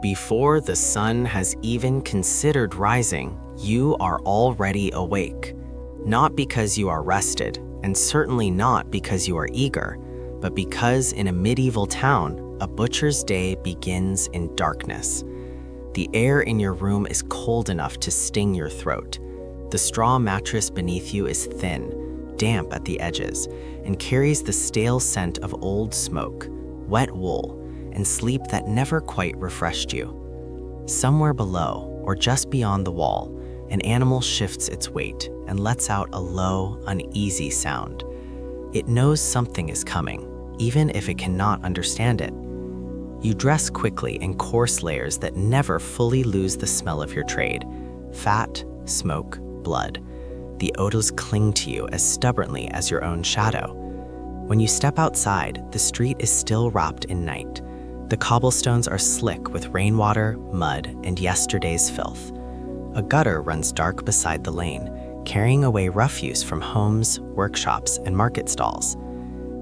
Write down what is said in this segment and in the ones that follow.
Before the sun has even considered rising, you are already awake. Not because you are rested, and certainly not because you are eager, but because in a medieval town, a butcher's day begins in darkness. The air in your room is cold enough to sting your throat. The straw mattress beneath you is thin, damp at the edges, and carries the stale scent of old smoke, wet wool, and sleep that never quite refreshed you. Somewhere below, or just beyond the wall, an animal shifts its weight and lets out a low, uneasy sound. It knows something is coming, even if it cannot understand it. You dress quickly in coarse layers that never fully lose the smell of your trade: fat, smoke, blood. The odors cling to you as stubbornly as your own shadow. When you step outside, the street is still wrapped in night. The cobblestones are slick with rainwater, mud, and yesterday's filth. A gutter runs dark beside the lane, carrying away refuse from homes, workshops, and market stalls.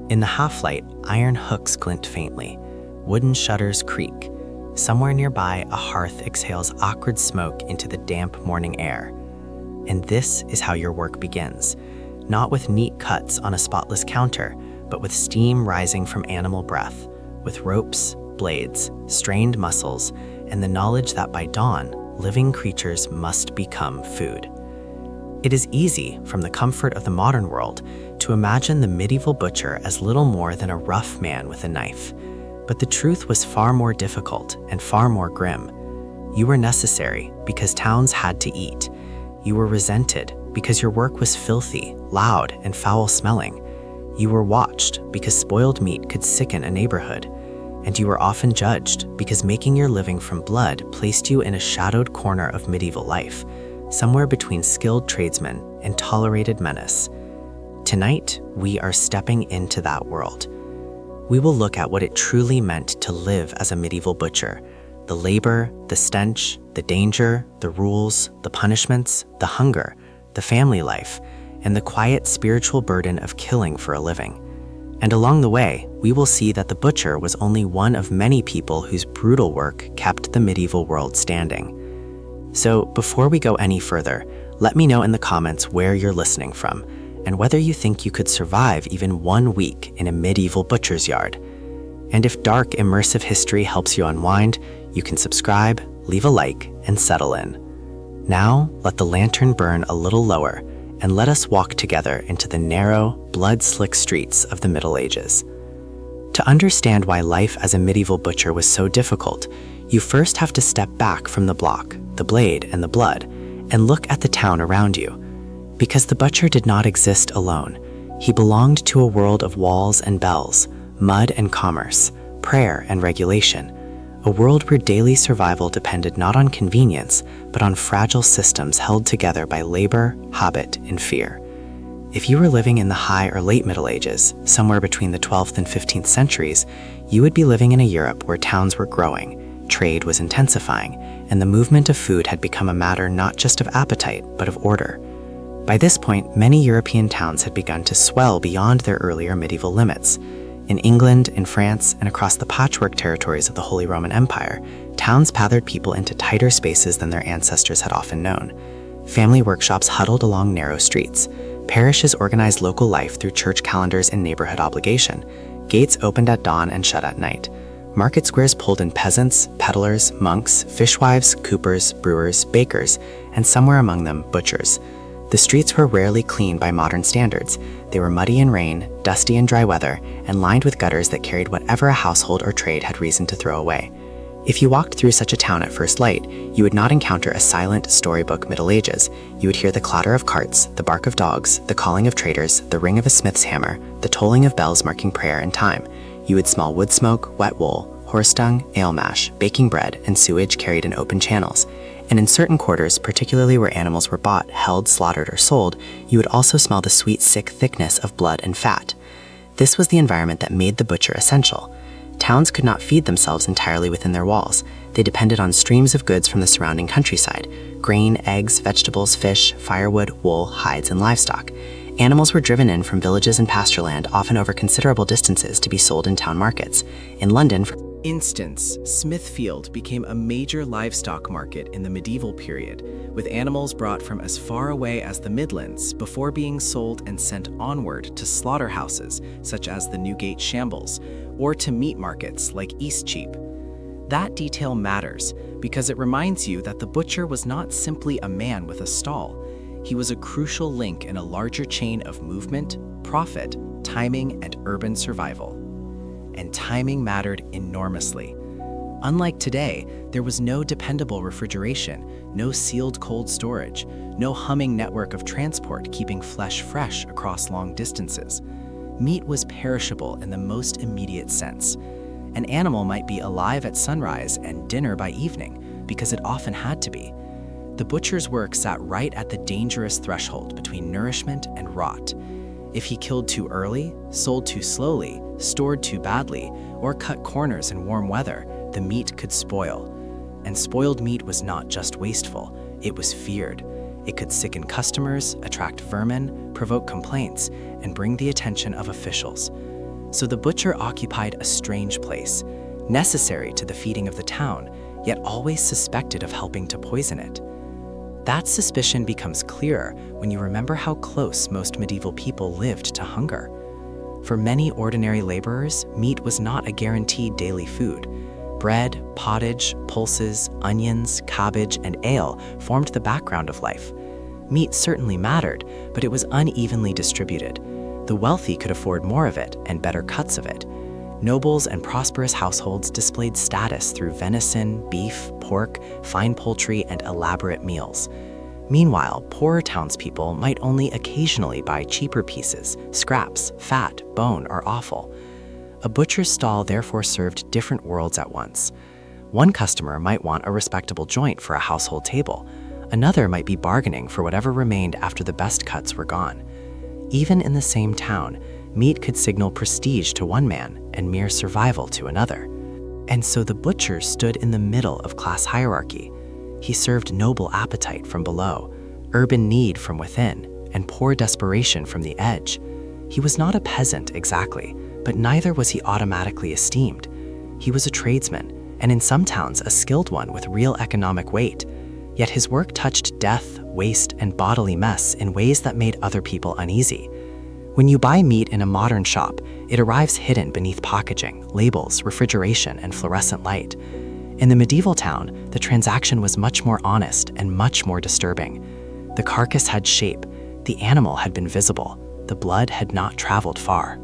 In the half-light, iron hooks glint faintly. Wooden shutters creak. Somewhere nearby, a hearth exhales acrid smoke into the damp morning air. And this is how your work begins. Not with neat cuts on a spotless counter, but with steam rising from animal breath, with ropes, blades, strained muscles, and the knowledge that by dawn, living creatures must become food. It is easy, from the comfort of the modern world, to imagine the medieval butcher as little more than a rough man with a knife. But the truth was far more difficult and far more grim. You were necessary because towns had to eat. You were resented because your work was filthy, loud, and foul-smelling. You were watched because spoiled meat could sicken a neighborhood. And you were often judged because making your living from blood placed you in a shadowed corner of medieval life, somewhere between skilled tradesmen and tolerated menace. Tonight, we are stepping into that world. We will look at what it truly meant to live as a medieval butcher: the labor, the stench, the danger, the rules, the punishments, the hunger, the family life, and the quiet spiritual burden of killing for a living. And along the way, we will see that the butcher was only one of many people whose brutal work kept the medieval world standing. So before we go any further, let me know in the comments where you're listening from, and whether you think you could survive even 1 week in a medieval butcher's yard. And if dark, immersive history helps you unwind, you can subscribe, leave a like, and settle in. Now, let the lantern burn a little lower, and let us walk together into the narrow, blood-slick streets of the Middle Ages. To understand why life as a medieval butcher was so difficult, you first have to step back from the block, the blade, and the blood, and look at the town around you. Because the butcher did not exist alone. He belonged to a world of walls and bells, mud and commerce, prayer and regulation, a world where daily survival depended not on convenience, but on fragile systems held together by labor, habit, and fear. If you were living in the high or late Middle Ages, somewhere between the 12th and 15th centuries, you would be living in a Europe where towns were growing, trade was intensifying, and the movement of food had become a matter not just of appetite, but of order. By this point, many European towns had begun to swell beyond their earlier medieval limits. In England, in France, and across the patchwork territories of the Holy Roman Empire, towns gathered people into tighter spaces than their ancestors had often known. Family workshops huddled along narrow streets. Parishes organized local life through church calendars and neighborhood obligation. Gates opened at dawn and shut at night. Market squares pulled in peasants, peddlers, monks, fishwives, coopers, brewers, bakers, and somewhere among them, butchers. The streets were rarely clean by modern standards. They were muddy in rain, dusty in dry weather, and lined with gutters that carried whatever a household or trade had reason to throw away. If you walked through such a town at first light, you would not encounter a silent, storybook Middle Ages. You would hear the clatter of carts, the bark of dogs, the calling of traders, the ring of a smith's hammer, the tolling of bells marking prayer and time. You would smell wood smoke, wet wool, horse dung, ale mash, baking bread, and sewage carried in open channels. And in certain quarters, particularly where animals were bought, held, slaughtered, or sold, you would also smell the sweet, sick thickness of blood and fat. This was the environment that made the butcher essential. Towns could not feed themselves entirely within their walls. They depended on streams of goods from the surrounding countryside: grain, eggs, vegetables, fish, firewood, wool, hides, and livestock. Animals were driven in from villages and pasture land, often over considerable distances, to be sold in town markets. In London, instance, Smithfield became a major livestock market in the medieval period, with animals brought from as far away as the Midlands before being sold and sent onward to slaughterhouses such as the Newgate Shambles, or to meat markets like Eastcheap. That detail matters because it reminds you that the butcher was not simply a man with a stall. He was a crucial link in a larger chain of movement, profit, timing, and urban survival. And timing mattered enormously. Unlike today, there was no dependable refrigeration, no sealed cold storage, no humming network of transport keeping flesh fresh across long distances. Meat was perishable in the most immediate sense. An animal might be alive at sunrise and dinner by evening, because it often had to be. The butcher's work sat right at the dangerous threshold between nourishment and rot. If he killed too early, sold too slowly, stored too badly, or cut corners in warm weather, the meat could spoil. And spoiled meat was not just wasteful, it was feared. It could sicken customers, attract vermin, provoke complaints, and bring the attention of officials. So the butcher occupied a strange place, necessary to the feeding of the town, yet always suspected of helping to poison it. That suspicion becomes clearer when you remember how close most medieval people lived to hunger. For many ordinary laborers, meat was not a guaranteed daily food. Bread, pottage, pulses, onions, cabbage, and ale formed the background of life. Meat certainly mattered, but it was unevenly distributed. The wealthy could afford more of it and better cuts of it. Nobles and prosperous households displayed status through venison, beef, pork, fine poultry, and elaborate meals. Meanwhile, poorer townspeople might only occasionally buy cheaper pieces, scraps, fat, bone, or offal. A butcher's stall therefore served different worlds at once. One customer might want a respectable joint for a household table. Another might be bargaining for whatever remained after the best cuts were gone. Even in the same town, meat could signal prestige to one man and mere survival to another. And so the butcher stood in the middle of class hierarchy. He served noble appetite from below, urban need from within, and poor desperation from the edge. He was not a peasant exactly, but neither was he automatically esteemed. He was a tradesman, and in some towns a skilled one with real economic weight. Yet his work touched death, waste, and bodily mess in ways that made other people uneasy. When you buy meat in a modern shop, it arrives hidden beneath packaging, labels, refrigeration, and fluorescent light. In the medieval town, the transaction was much more honest and much more disturbing. The carcass had shape, the animal had been visible, the blood had not traveled far.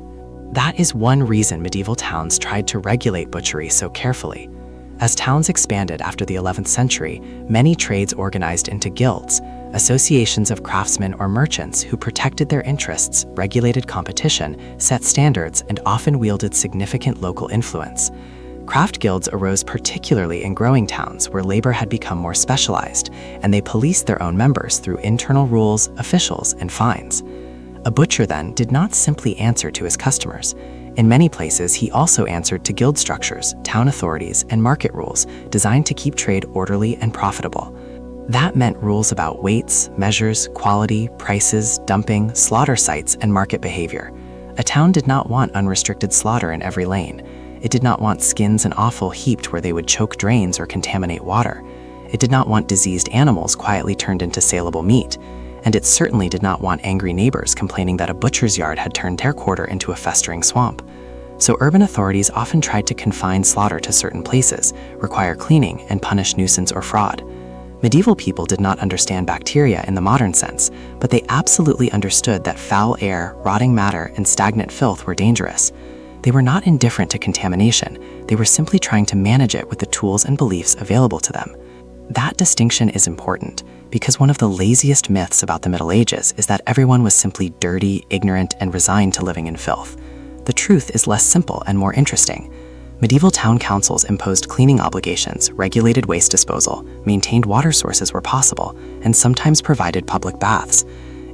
That is one reason medieval towns tried to regulate butchery so carefully. As towns expanded after the 11th century, many trades organized into guilds, associations of craftsmen or merchants who protected their interests, regulated competition, set standards, and often wielded significant local influence. Craft guilds arose particularly in growing towns where labor had become more specialized, and they policed their own members through internal rules, officials, and fines. A butcher, then, did not simply answer to his customers. In many places, he also answered to guild structures, town authorities, and market rules designed to keep trade orderly and profitable. That meant rules about weights, measures, quality, prices, dumping, slaughter sites, and market behavior. A town did not want unrestricted slaughter in every lane. It did not want skins and offal heaped where they would choke drains or contaminate water. It did not want diseased animals quietly turned into saleable meat. And it certainly did not want angry neighbors complaining that a butcher's yard had turned their quarter into a festering swamp. So urban authorities often tried to confine slaughter to certain places, require cleaning, and punish nuisance or fraud. Medieval people did not understand bacteria in the modern sense, but they absolutely understood that foul air, rotting matter, and stagnant filth were dangerous. They were not indifferent to contamination, they were simply trying to manage it with the tools and beliefs available to them. That distinction is important, because one of the laziest myths about the Middle Ages is that everyone was simply dirty, ignorant, and resigned to living in filth. The truth is less simple and more interesting. Medieval town councils imposed cleaning obligations, regulated waste disposal, maintained water sources where possible, and sometimes provided public baths.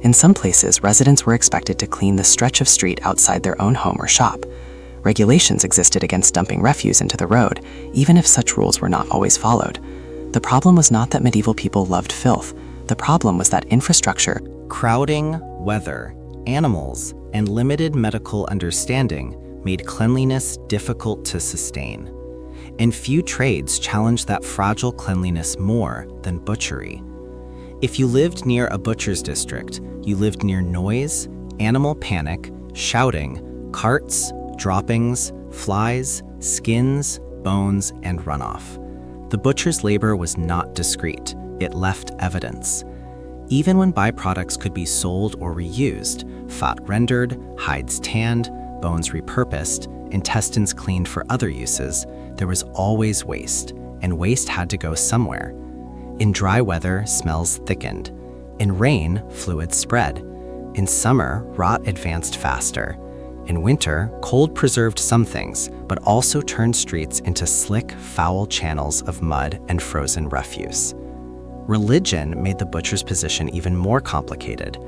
In some places, residents were expected to clean the stretch of street outside their own home or shop. Regulations existed against dumping refuse into the road, even if such rules were not always followed. The problem was not that medieval people loved filth. The problem was that infrastructure, crowding, weather, animals, and limited medical understanding made cleanliness difficult to sustain. and few trades challenged that fragile cleanliness more than butchery. If you lived near a butcher's district, you lived near noise, animal panic, shouting, carts, droppings, flies, skins, bones, and runoff. The butcher's labor was not discreet. It left evidence. Even when byproducts could be sold or reused, fat rendered, hides tanned, bones repurposed, intestines cleaned for other uses, there was always waste, and waste had to go somewhere. In dry weather, smells thickened. In rain, fluids spread. In summer, rot advanced faster. In winter, cold preserved some things, but also turned streets into slick, foul channels of mud and frozen refuse. Religion made the butcher's position even more complicated.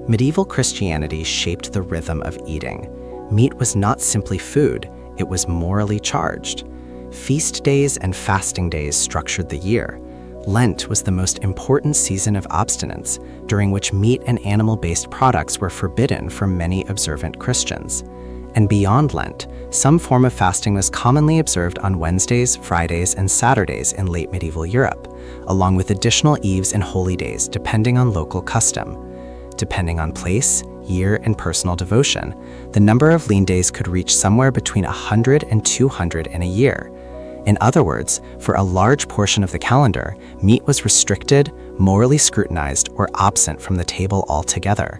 Medieval Christianity shaped the rhythm of eating. Meat was not simply food, it was morally charged. Feast days and fasting days structured the year. Lent was the most important season of abstinence, during which meat and animal-based products were forbidden for many observant Christians. And beyond Lent, some form of fasting was commonly observed on Wednesdays, Fridays, and Saturdays in late medieval Europe, along with additional eves and holy days depending on local custom. Depending on place, year, and personal devotion, the number of lean days could reach somewhere between 100 and 200 in a year. In other words, for a large portion of the calendar, meat was restricted, morally scrutinized, or absent from the table altogether.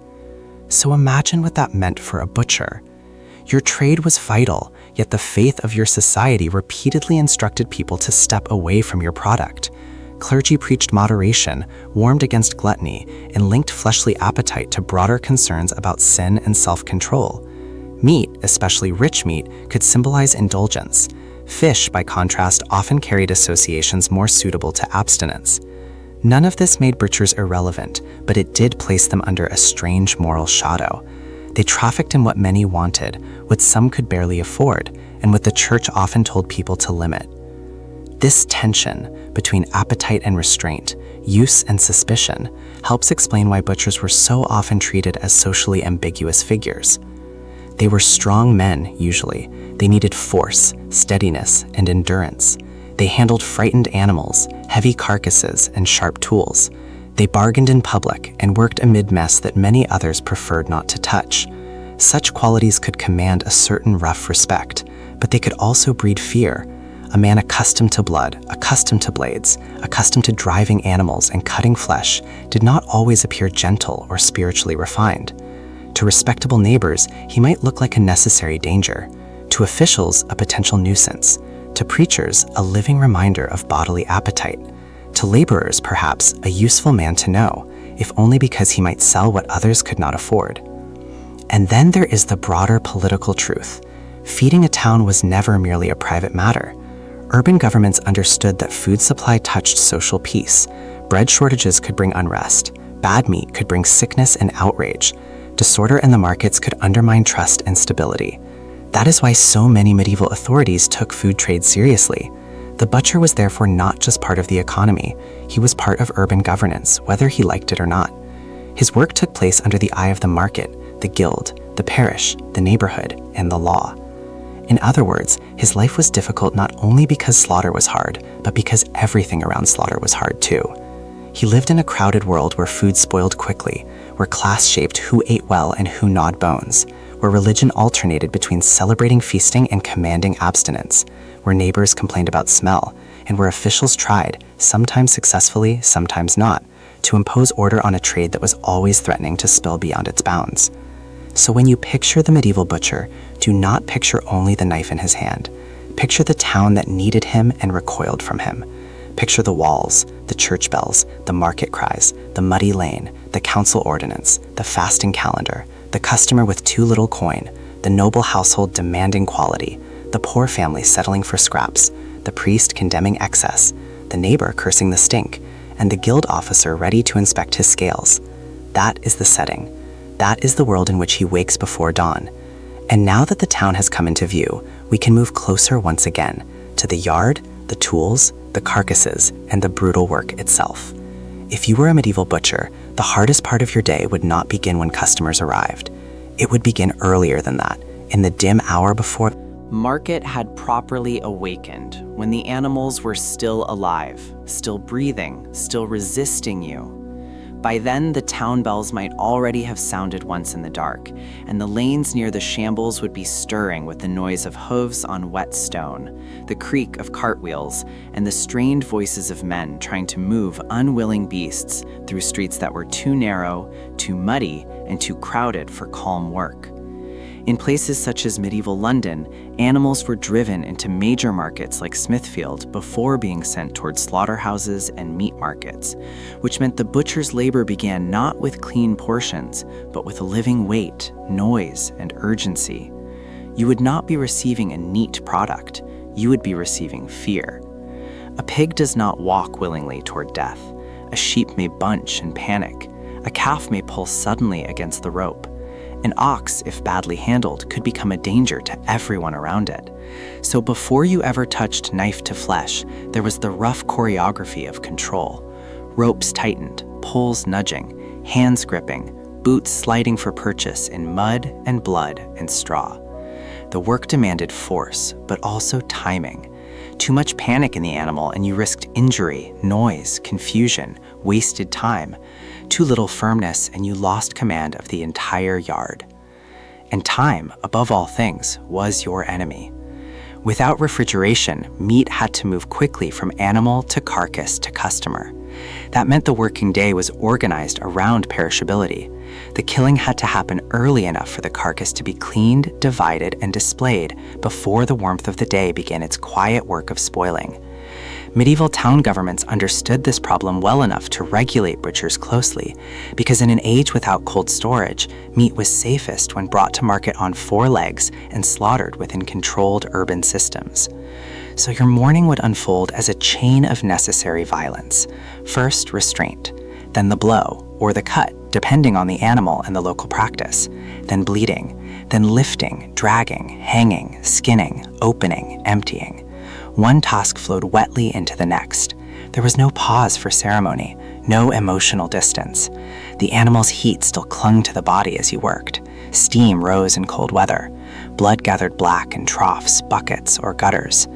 So imagine what that meant for a butcher. Your trade was vital, yet the faith of your society repeatedly instructed people to step away from your product. Clergy preached moderation, warned against gluttony, and linked fleshly appetite to broader concerns about sin and self-control. Meat, especially rich meat, could symbolize indulgence. Fish, by contrast, often carried associations more suitable to abstinence. None of this made butchers irrelevant, but it did place them under a strange moral shadow. They trafficked in what many wanted, what some could barely afford, and what the church often told people to limit. This tension between appetite and restraint, use and suspicion, helps explain why butchers were so often treated as socially ambiguous figures. They were strong men, usually. They needed force, steadiness, and endurance. They handled frightened animals, heavy carcasses, and sharp tools. They bargained in public and worked amid mess that many others preferred not to touch. Such qualities could command a certain rough respect, but they could also breed fear. A man accustomed to blood, accustomed to blades, accustomed to driving animals and cutting flesh, did not always appear gentle or spiritually refined. To respectable neighbors, he might look like a necessary danger. To officials, a potential nuisance. To preachers, a living reminder of bodily appetite. To laborers, perhaps, a useful man to know, if only because he might sell what others could not afford. And then there is the broader political truth. Feeding a town was never merely a private matter. Urban governments understood that food supply touched social peace. Bread shortages could bring unrest. Bad meat could bring sickness and outrage. Disorder in the markets could undermine trust and stability. That is why so many medieval authorities took food trade seriously. The butcher was therefore not just part of the economy, he was part of urban governance, whether he liked it or not. His work took place under the eye of the market, the guild, the parish, the neighborhood, and the law. In other words, his life was difficult not only because slaughter was hard, but because everything around slaughter was hard too. He lived in a crowded world where food spoiled quickly, where class shaped who ate well and who gnawed bones, where religion alternated between celebrating feasting and commanding abstinence, where neighbors complained about smell, and where officials tried, sometimes successfully, sometimes not, to impose order on a trade that was always threatening to spill beyond its bounds. So when you picture the medieval butcher, do not picture only the knife in his hand. Picture the town that needed him and recoiled from him. Picture the walls, the church bells, the market cries, the muddy lane, the council ordinance, the fasting calendar, the customer with too little coin, the noble household demanding quality, the poor family settling for scraps, the priest condemning excess, the neighbor cursing the stink, and the guild officer ready to inspect his scales. That is the setting. That is the world in which he wakes before dawn. And now that the town has come into view, we can move closer once again to the yard, the tools, the carcasses, and the brutal work itself. If you were a medieval butcher, the hardest part of your day would not begin when customers arrived. It would begin earlier than that, in the dim hour before. Market had properly awakened when the animals were still alive, still breathing, still resisting you. By then, the town bells might already have sounded once in the dark, and the lanes near the shambles would be stirring with the noise of hooves on wet stone, the creak of cartwheels, and the strained voices of men trying to move unwilling beasts through streets that were too narrow, too muddy, and too crowded for calm work. In places such as medieval London, animals were driven into major markets like Smithfield before being sent towards slaughterhouses and meat markets, which meant the butcher's labor began not with clean portions, but with a living weight, noise, and urgency. You would not be receiving a neat product, you would be receiving fear. A pig does not walk willingly toward death. A sheep may bunch and panic. A calf may pull suddenly against the rope. An ox, if badly handled, could become a danger to everyone around it. So before you ever touched knife to flesh, there was the rough choreography of control. Ropes tightened, poles nudging, hands gripping, boots sliding for purchase in mud and blood and straw. The work demanded force, but also timing. Too much panic in the animal and you risked injury, noise, confusion, wasted time. Too little firmness and you lost command of the entire yard. And time, above all things, was your enemy. Without refrigeration, meat had to move quickly from animal to carcass to customer. That meant the working day was organized around perishability. The killing had to happen early enough for the carcass to be cleaned, divided, and displayed before the warmth of the day began its quiet work of spoiling. Medieval town governments understood this problem well enough to regulate butchers closely, because in an age without cold storage, meat was safest when brought to market on four legs and slaughtered within controlled urban systems. So your morning would unfold as a chain of necessary violence. First, restraint, then the blow, or the cut, depending on the animal and the local practice, then bleeding, then lifting, dragging, hanging, skinning, opening, emptying. One task flowed wetly into the next. There was no pause for ceremony, no emotional distance. The animal's heat still clung to the body as you worked. Steam rose in cold weather. Blood gathered black in troughs, buckets, or gutters.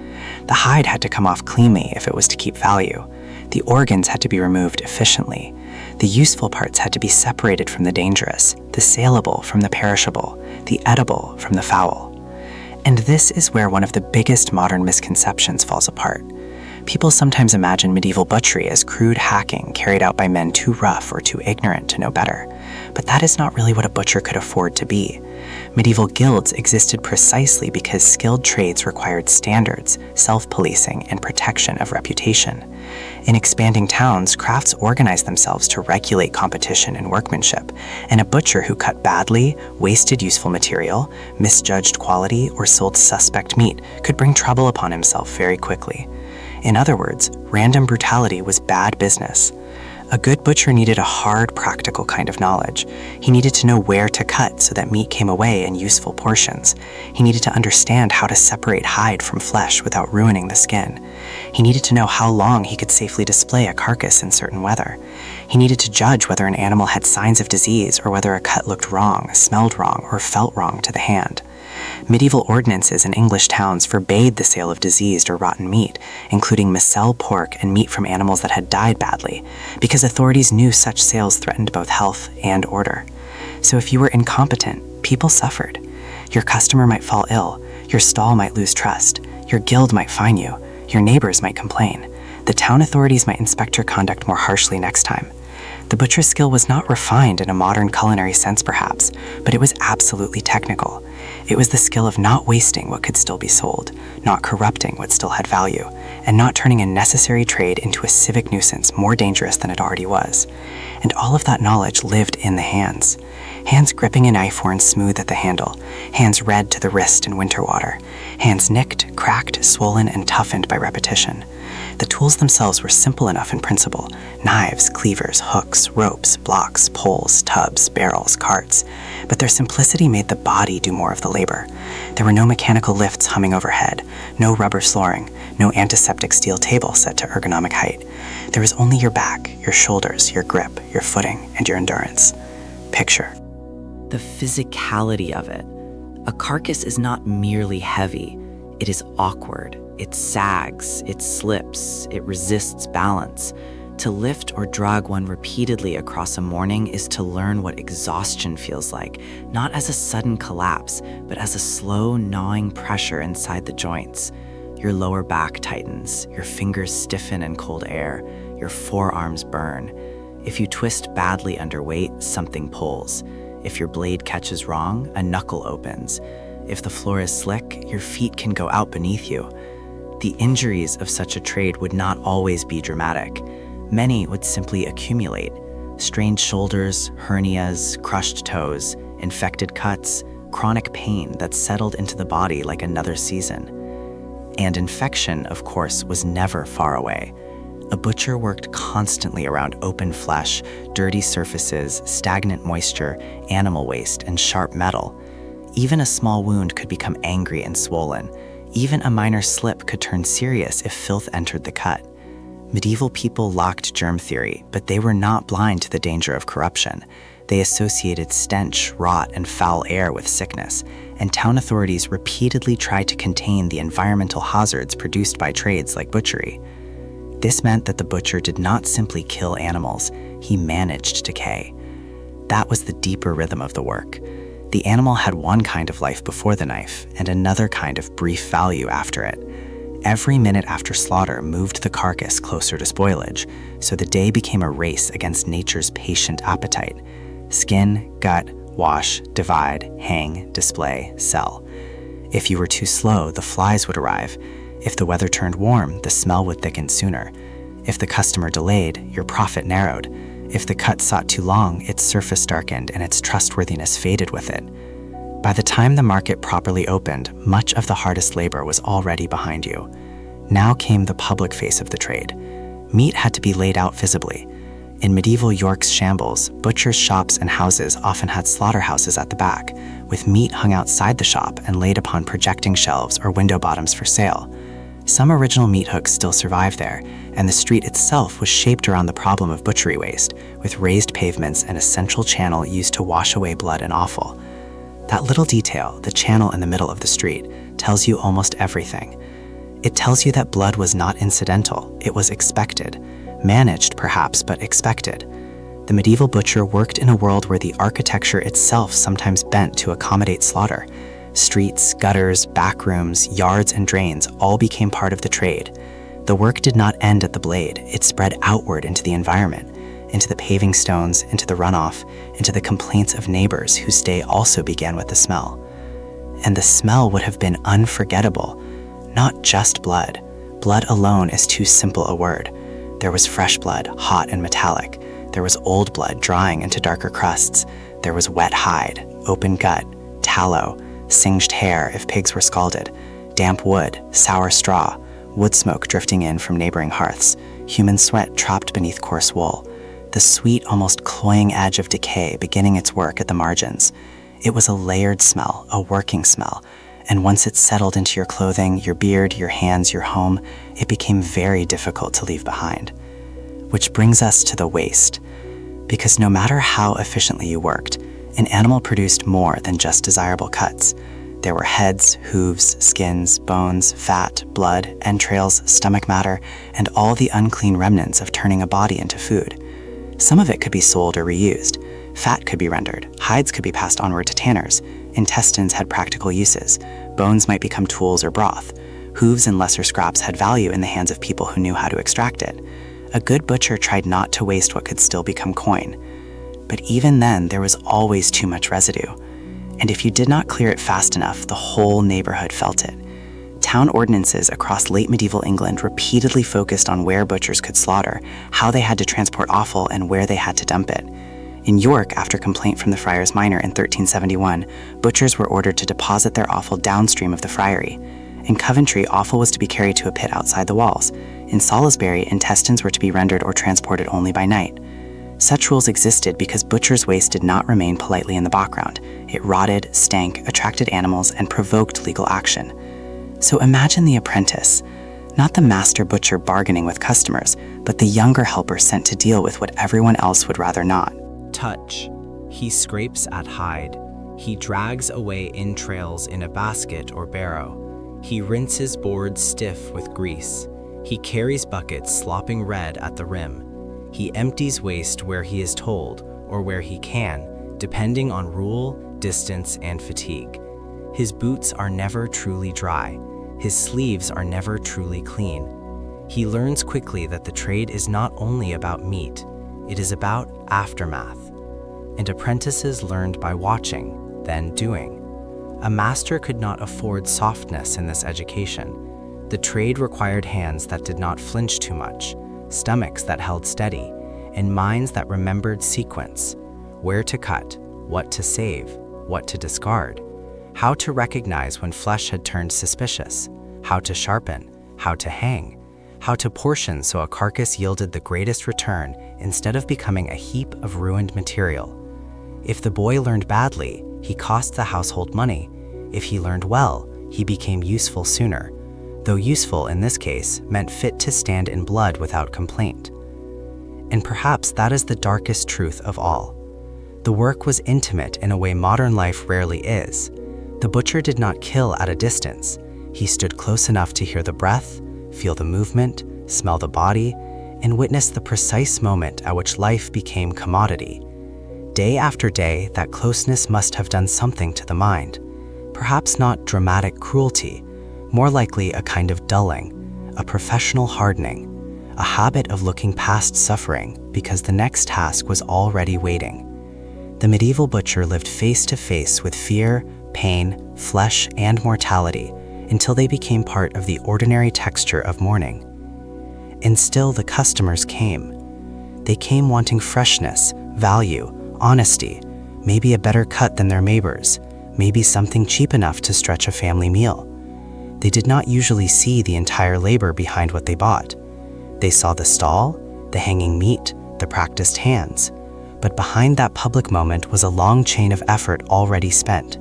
The hide had to come off cleanly if it was to keep value. The organs had to be removed efficiently. The useful parts had to be separated from the dangerous, the saleable from the perishable, the edible from the foul. And this is where one of the biggest modern misconceptions falls apart. People sometimes imagine medieval butchery as crude hacking carried out by men too rough or too ignorant to know better. But that is not really what a butcher could afford to be. Medieval guilds existed precisely because skilled trades required standards, self-policing, and protection of reputation. In expanding towns, crafts organized themselves to regulate competition and workmanship, and a butcher who cut badly, wasted useful material, misjudged quality, or sold suspect meat could bring trouble upon himself very quickly. In other words, random brutality was bad business. A good butcher needed a hard, practical kind of knowledge. He needed to know where to cut so that meat came away in useful portions. He needed to understand how to separate hide from flesh without ruining the skin. He needed to know how long he could safely display a carcass in certain weather. He needed to judge whether an animal had signs of disease or whether a cut looked wrong, smelled wrong, or felt wrong to the hand. Medieval ordinances in English towns forbade the sale of diseased or rotten meat, including missel pork and meat from animals that had died badly, because authorities knew such sales threatened both health and order. So if you were incompetent, people suffered. Your customer might fall ill, your stall might lose trust, your guild might fine you, your neighbors might complain. The town authorities might inspect your conduct more harshly next time. The butcher's skill was not refined in a modern culinary sense perhaps, but it was absolutely technical. It was the skill of not wasting what could still be sold, not corrupting what still had value, and not turning a necessary trade into a civic nuisance more dangerous than it already was. And all of that knowledge lived in the hands. Hands gripping a knife worn smooth at the handle, hands red to the wrist in winter water, hands nicked, cracked, swollen, and toughened by repetition. The tools themselves were simple enough in principle: knives, cleavers, hooks, ropes, blocks, poles, tubs, barrels, carts. But their simplicity made the body do more of the labor. There were no mechanical lifts humming overhead, no rubber flooring, no antiseptic steel table set to ergonomic height. There was only your back, your shoulders, your grip, your footing, and your endurance. Picture the physicality of it. A carcass is not merely heavy. It is awkward, it sags, it slips, it resists balance. To lift or drag one repeatedly across a morning is to learn what exhaustion feels like, not as a sudden collapse, but as a slow, gnawing pressure inside the joints. Your lower back tightens, your fingers stiffen in cold air, your forearms burn. If you twist badly under weight, something pulls. If your blade catches wrong, a knuckle opens. If the floor is slick, your feet can go out beneath you. The injuries of such a trade would not always be dramatic. Many would simply accumulate. Strained shoulders, hernias, crushed toes, infected cuts, chronic pain that settled into the body like another season. And infection, of course, was never far away. A butcher worked constantly around open flesh, dirty surfaces, stagnant moisture, animal waste, and sharp metal. Even a small wound could become angry and swollen. Even a minor slip could turn serious if filth entered the cut. Medieval people lacked germ theory, but they were not blind to the danger of corruption. They associated stench, rot, and foul air with sickness, and town authorities repeatedly tried to contain the environmental hazards produced by trades like butchery. This meant that the butcher did not simply kill animals, he managed decay. That was the deeper rhythm of the work. The animal had one kind of life before the knife, and another kind of brief value after it. Every minute after slaughter moved the carcass closer to spoilage, so the day became a race against nature's patient appetite. Skin, gut, wash, divide, hang, display, sell. If you were too slow, the flies would arrive. If the weather turned warm, the smell would thicken sooner. If the customer delayed, your profit narrowed. If the cut sought too long, its surface darkened and its trustworthiness faded with it. By the time the market properly opened, much of the hardest labor was already behind you. Now came the public face of the trade. Meat had to be laid out visibly. In medieval York's shambles, butchers' shops and houses often had slaughterhouses at the back, with meat hung outside the shop and laid upon projecting shelves or window bottoms for sale. Some original meat hooks still survive there, and the street itself was shaped around the problem of butchery waste, with raised pavements and a central channel used to wash away blood and offal. That little detail, the channel in the middle of the street, tells you almost everything. It tells you that blood was not incidental, it was expected. Managed, perhaps, but expected. The medieval butcher worked in a world where the architecture itself sometimes bent to accommodate slaughter. Streets, gutters, back rooms, yards, and drains all became part of the trade. The work did not end at the blade, it spread outward into the environment, into the paving stones, into the runoff, into the complaints of neighbors whose day also began with the smell. And the smell would have been unforgettable. Not just blood. Blood alone is too simple a word. There was fresh blood, hot and metallic. There was old blood drying into darker crusts. There was wet hide, open gut, tallow, singed hair if pigs were scalded, damp wood, sour straw, wood smoke drifting in from neighboring hearths, human sweat trapped beneath coarse wool, the sweet, almost cloying edge of decay beginning its work at the margins. It was a layered smell, a working smell, and once it settled into your clothing, your beard, your hands, your home, it became very difficult to leave behind. Which brings us to the waste. Because no matter how efficiently you worked, an animal produced more than just desirable cuts. There were heads, hooves, skins, bones, fat, blood, entrails, stomach matter, and all the unclean remnants of turning a body into food. Some of it could be sold or reused. Fat could be rendered, hides could be passed onward to tanners, intestines had practical uses, bones might become tools or broth, hooves and lesser scraps had value in the hands of people who knew how to extract it. A good butcher tried not to waste what could still become coin. But even then, there was always too much residue. And if you did not clear it fast enough, the whole neighborhood felt it. Town ordinances across late medieval England repeatedly focused on where butchers could slaughter, how they had to transport offal, and where they had to dump it. In York, after complaint from the Friars Minor in 1371, butchers were ordered to deposit their offal downstream of the friary. In Coventry, offal was to be carried to a pit outside the walls. In Salisbury, intestines were to be rendered or transported only by night. Such rules existed because butcher's waste did not remain politely in the background. It rotted, stank, attracted animals, and provoked legal action. So imagine the apprentice, not the master butcher bargaining with customers, but the younger helper sent to deal with what everyone else would rather not. Touch. He scrapes at hide. He drags away entrails in a basket or barrow. He rinses boards stiff with grease. He carries buckets slopping red at the rim. He empties waste where he is told, or where he can, depending on rule, distance, and fatigue. His boots are never truly dry. His sleeves are never truly clean. He learns quickly that the trade is not only about meat, it is about aftermath. And apprentices learned by watching, then doing. A master could not afford softness in this education. The trade required hands that did not flinch too much, stomachs that held steady, and minds that remembered sequence: where to cut, what to save, what to discard, how to recognize when flesh had turned suspicious, how to sharpen, how to hang, how to portion so a carcass yielded the greatest return instead of becoming a heap of ruined material. If the boy learned badly, he cost the household money. If he learned well, he became useful sooner, though useful in this case meant fit to stand in blood without complaint. And perhaps that is the darkest truth of all. The work was intimate in a way modern life rarely is. The butcher did not kill at a distance. He stood close enough to hear the breath, feel the movement, smell the body, and witness the precise moment at which life became commodity. Day after day, that closeness must have done something to the mind. Perhaps not dramatic cruelty, more likely a kind of dulling, a professional hardening, a habit of looking past suffering because the next task was already waiting. The medieval butcher lived face to face with fear, pain, flesh, and mortality until they became part of the ordinary texture of mourning. And still the customers came. They came wanting freshness, value, honesty, maybe a better cut than their neighbors, maybe something cheap enough to stretch a family meal. They did not usually see the entire labor behind what they bought. They saw the stall, the hanging meat, the practiced hands. But behind that public moment was a long chain of effort already spent.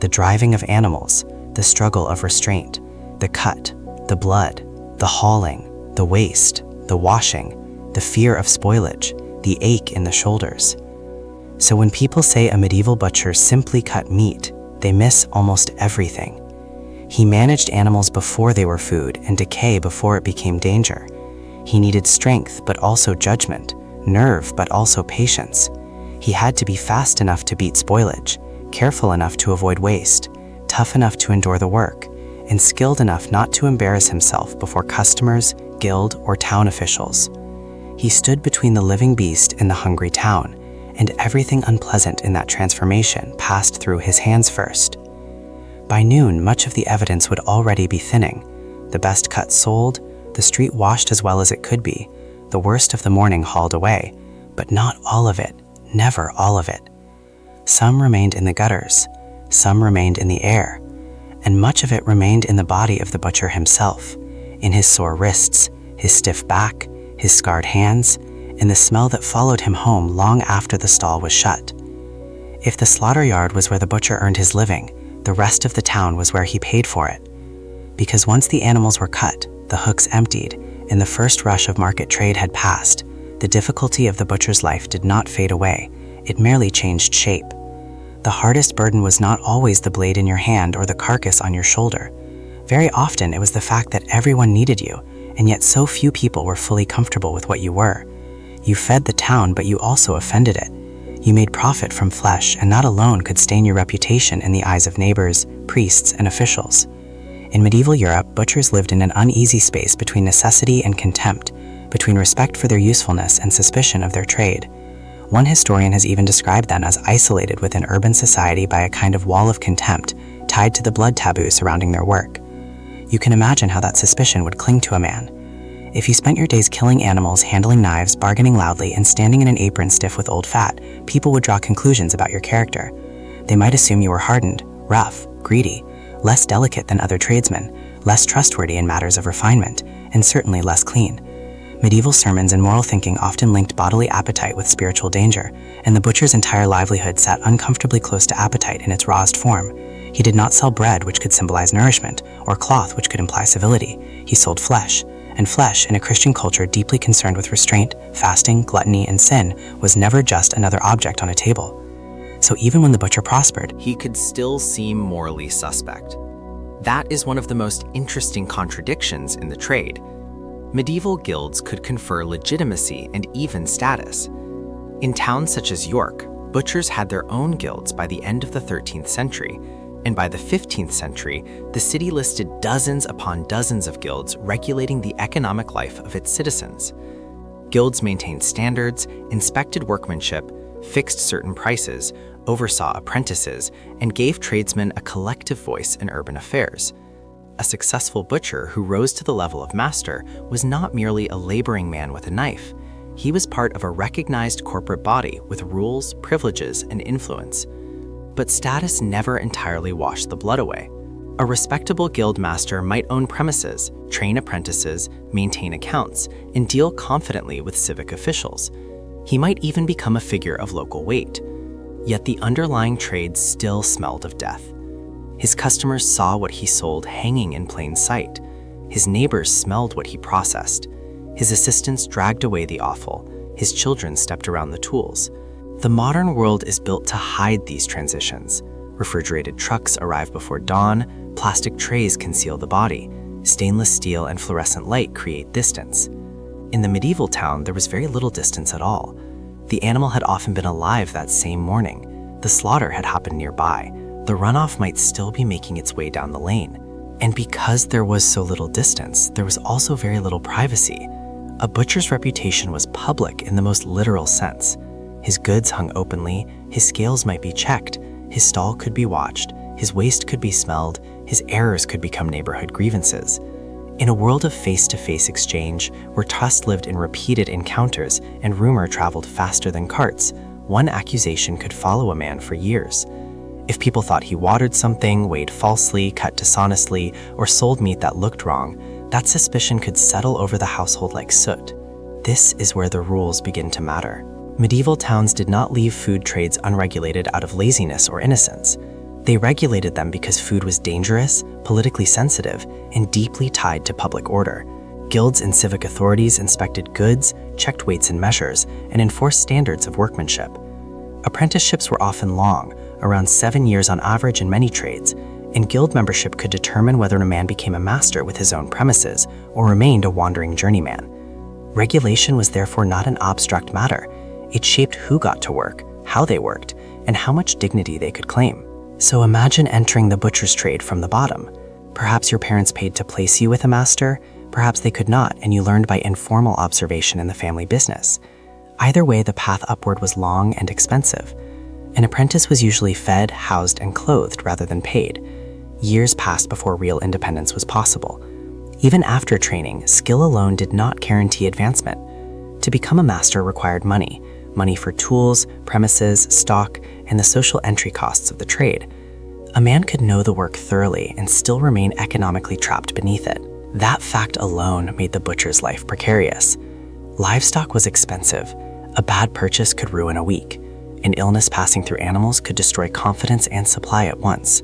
The driving of animals, the struggle of restraint, the cut, the blood, the hauling, the waste, the washing, the fear of spoilage, the ache in the shoulders. So when people say a medieval butcher simply cut meat, they miss almost everything. He managed animals before they were food and decay before it became danger. He needed strength but also judgment, nerve but also patience. He had to be fast enough to beat spoilage, careful enough to avoid waste, tough enough to endure the work, and skilled enough not to embarrass himself before customers, guild, or town officials. He stood between the living beast and the hungry town, and everything unpleasant in that transformation passed through his hands first. By noon, much of the evidence would already be thinning. The best cut sold, the street washed as well as it could be, the worst of the morning hauled away, but not all of it, never all of it. Some remained in the gutters, some remained in the air, and much of it remained in the body of the butcher himself, in his sore wrists, his stiff back, his scarred hands, and the smell that followed him home long after the stall was shut. If the slaughter yard was where the butcher earned his living, the rest of the town was where he paid for it. Because once the animals were cut, the hooks emptied, and the first rush of market trade had passed, the difficulty of the butcher's life did not fade away, it merely changed shape. The hardest burden was not always the blade in your hand or the carcass on your shoulder. Very often it was the fact that everyone needed you, and yet so few people were fully comfortable with what you were. You fed the town, but you also offended it. You made profit from flesh, and that alone could stain your reputation in the eyes of neighbors, priests, and officials. In medieval Europe, butchers lived in an uneasy space between necessity and contempt, between respect for their usefulness and suspicion of their trade. One historian has even described them as isolated within urban society by a kind of wall of contempt tied to the blood taboo surrounding their work. You can imagine how that suspicion would cling to a man. If you spent your days killing animals, handling knives, bargaining loudly, and standing in an apron stiff with old fat, people would draw conclusions about your character. They might assume you were hardened, rough, greedy, less delicate than other tradesmen, less trustworthy in matters of refinement, and certainly less clean. Medieval sermons and moral thinking often linked bodily appetite with spiritual danger, and the butcher's entire livelihood sat uncomfortably close to appetite in its rawest form. He did not sell bread, which could symbolize nourishment, or cloth, which could imply civility. He sold flesh. And flesh, in a Christian culture deeply concerned with restraint, fasting, gluttony, and sin, was never just another object on a table. So even when the butcher prospered, he could still seem morally suspect. That is one of the most interesting contradictions in the trade. Medieval guilds could confer legitimacy and even status. In towns such as York, butchers had their own guilds by the end of the 13th century, and by the 15th century, the city listed dozens upon dozens of guilds regulating the economic life of its citizens. Guilds maintained standards, inspected workmanship, fixed certain prices, oversaw apprentices, and gave tradesmen a collective voice in urban affairs. A successful butcher who rose to the level of master was not merely a laboring man with a knife. He was part of a recognized corporate body with rules, privileges, and influence. But status never entirely washed the blood away. A respectable guild master might own premises, train apprentices, maintain accounts, and deal confidently with civic officials. He might even become a figure of local weight. Yet the underlying trade still smelled of death. His customers saw what he sold hanging in plain sight. His neighbors smelled what he processed. His assistants dragged away the offal. His children stepped around the tools. The modern world is built to hide these transitions. Refrigerated trucks arrive before dawn, plastic trays conceal the body, stainless steel and fluorescent light create distance. In the medieval town, there was very little distance at all. The animal had often been alive that same morning. The slaughter had happened nearby. The runoff might still be making its way down the lane. And because there was so little distance, there was also very little privacy. A butcher's reputation was public in the most literal sense. His goods hung openly, his scales might be checked, his stall could be watched, his waste could be smelled, his errors could become neighborhood grievances. In a world of face-to-face exchange, where trust lived in repeated encounters and rumor traveled faster than carts, one accusation could follow a man for years. If people thought he watered something, weighed falsely, cut dishonestly, or sold meat that looked wrong, that suspicion could settle over the household like soot. This is where the rules begin to matter. Medieval towns did not leave food trades unregulated out of laziness or innocence. They regulated them because food was dangerous, politically sensitive, and deeply tied to public order. Guilds and civic authorities inspected goods, checked weights and measures, and enforced standards of workmanship. Apprenticeships were often long, around 7 years on average in many trades, and guild membership could determine whether a man became a master with his own premises or remained a wandering journeyman. Regulation was therefore not an abstract matter. It shaped who got to work, how they worked, and how much dignity they could claim. So imagine entering the butcher's trade from the bottom. Perhaps your parents paid to place you with a master, perhaps they could not, and you learned by informal observation in the family business. Either way, the path upward was long and expensive. An apprentice was usually fed, housed, and clothed rather than paid. Years passed before real independence was possible. Even after training, skill alone did not guarantee advancement. To become a master required money for tools, premises, stock, and the social entry costs of the trade. A man could know the work thoroughly and still remain economically trapped beneath it. That fact alone made the butcher's life precarious. Livestock was expensive. A bad purchase could ruin a week. An illness passing through animals could destroy confidence and supply at once.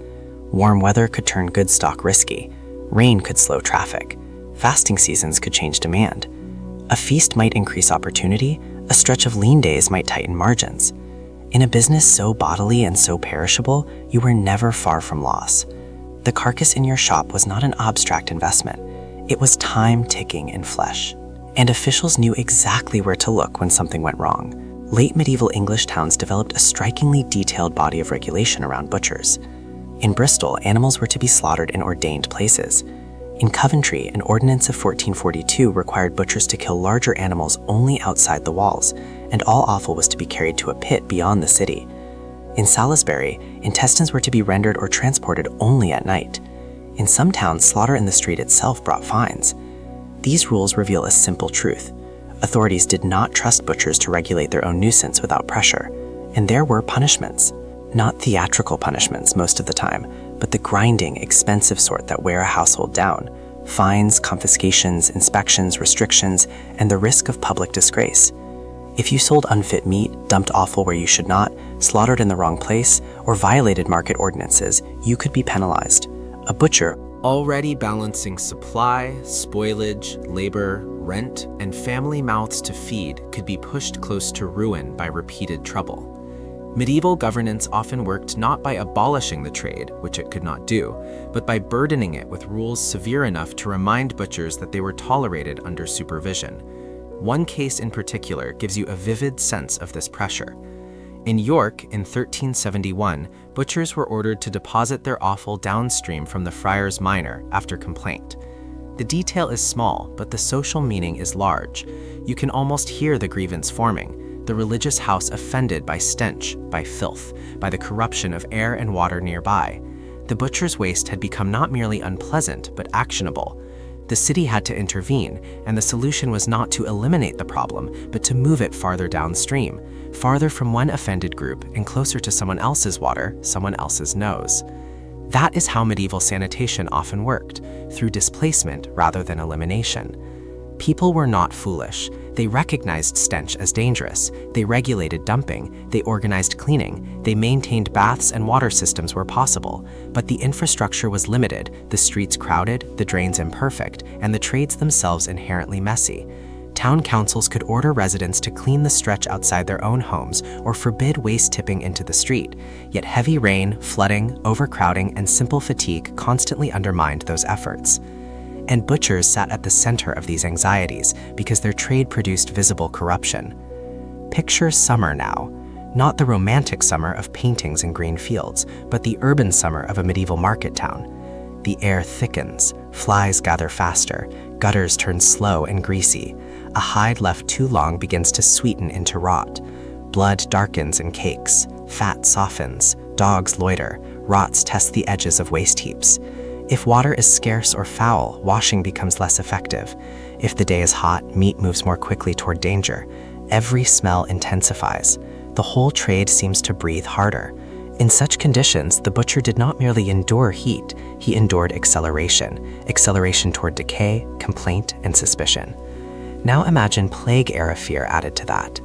Warm weather could turn good stock risky. Rain could slow traffic. Fasting seasons could change demand. A feast might increase opportunity. A stretch of lean days might tighten margins. In a business so bodily and so perishable, you were never far from loss. The carcass in your shop was not an abstract investment. It was time ticking in flesh. And officials knew exactly where to look when something went wrong. Late medieval English towns developed a strikingly detailed body of regulation around butchers. In Bristol, animals were to be slaughtered in ordained places. In Coventry, an ordinance of 1442 required butchers to kill larger animals only outside the walls, and all offal was to be carried to a pit beyond the city. In Salisbury, intestines were to be rendered or transported only at night. In some towns, slaughter in the street itself brought fines. These rules reveal a simple truth. Authorities did not trust butchers to regulate their own nuisance without pressure, and there were punishments. Not theatrical punishments most of the time, but the grinding, expensive sort that wear a household down. Fines, confiscations, inspections, restrictions, and the risk of public disgrace. If you sold unfit meat, dumped offal where you should not, slaughtered in the wrong place, or violated market ordinances, you could be penalized. A butcher, already balancing supply, spoilage, labor, rent, and family mouths to feed, could be pushed close to ruin by repeated trouble. Medieval governance often worked not by abolishing the trade, which it could not do, but by burdening it with rules severe enough to remind butchers that they were tolerated under supervision. One case in particular gives you a vivid sense of this pressure. In York, in 1371, butchers were ordered to deposit their offal downstream from the Friars Minor after complaint. The detail is small, but the social meaning is large. You can almost hear the grievance forming, the religious house offended by stench, by filth, by the corruption of air and water nearby. The butcher's waste had become not merely unpleasant, but actionable. The city had to intervene, and the solution was not to eliminate the problem, but to move it farther downstream, farther from one offended group and closer to someone else's water, someone else's nose. That is how medieval sanitation often worked, through displacement rather than elimination. People were not foolish. They recognized stench as dangerous. They regulated dumping. They organized cleaning. They maintained baths and water systems where possible. But the infrastructure was limited, the streets crowded, the drains imperfect, and the trades themselves inherently messy. Town councils could order residents to clean the stretch outside their own homes or forbid waste tipping into the street. Yet heavy rain, flooding, overcrowding, and simple fatigue constantly undermined those efforts. And butchers sat at the center of these anxieties because their trade produced visible corruption. Picture summer now, not the romantic summer of paintings and green fields, but the urban summer of a medieval market town. The air thickens, flies gather faster, gutters turn slow and greasy. A hide left too long begins to sweeten into rot. Blood darkens and cakes, fat softens, dogs loiter, rots test the edges of waste heaps. If water is scarce or foul, washing becomes less effective. If the day is hot, meat moves more quickly toward danger. Every smell intensifies. The whole trade seems to breathe harder. In such conditions, the butcher did not merely endure heat, he endured acceleration toward decay, complaint, and suspicion. Now imagine plague-era fear added to that.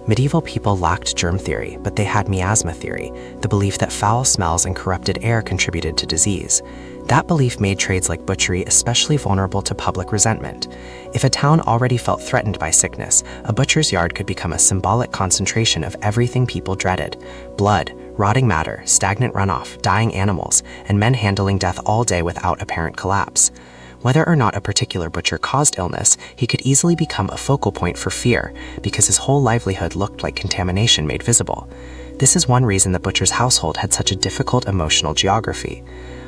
Medieval people lacked germ theory, but they had miasma theory, the belief that foul smells and corrupted air contributed to disease. That belief made trades like butchery especially vulnerable to public resentment. If a town already felt threatened by sickness, a butcher's yard could become a symbolic concentration of everything people dreaded: blood, rotting matter, stagnant runoff, dying animals, and men handling death all day without apparent collapse. Whether or not a particular butcher caused illness, he could easily become a focal point for fear because his whole livelihood looked like contamination made visible. This is one reason the butcher's household had such a difficult emotional geography.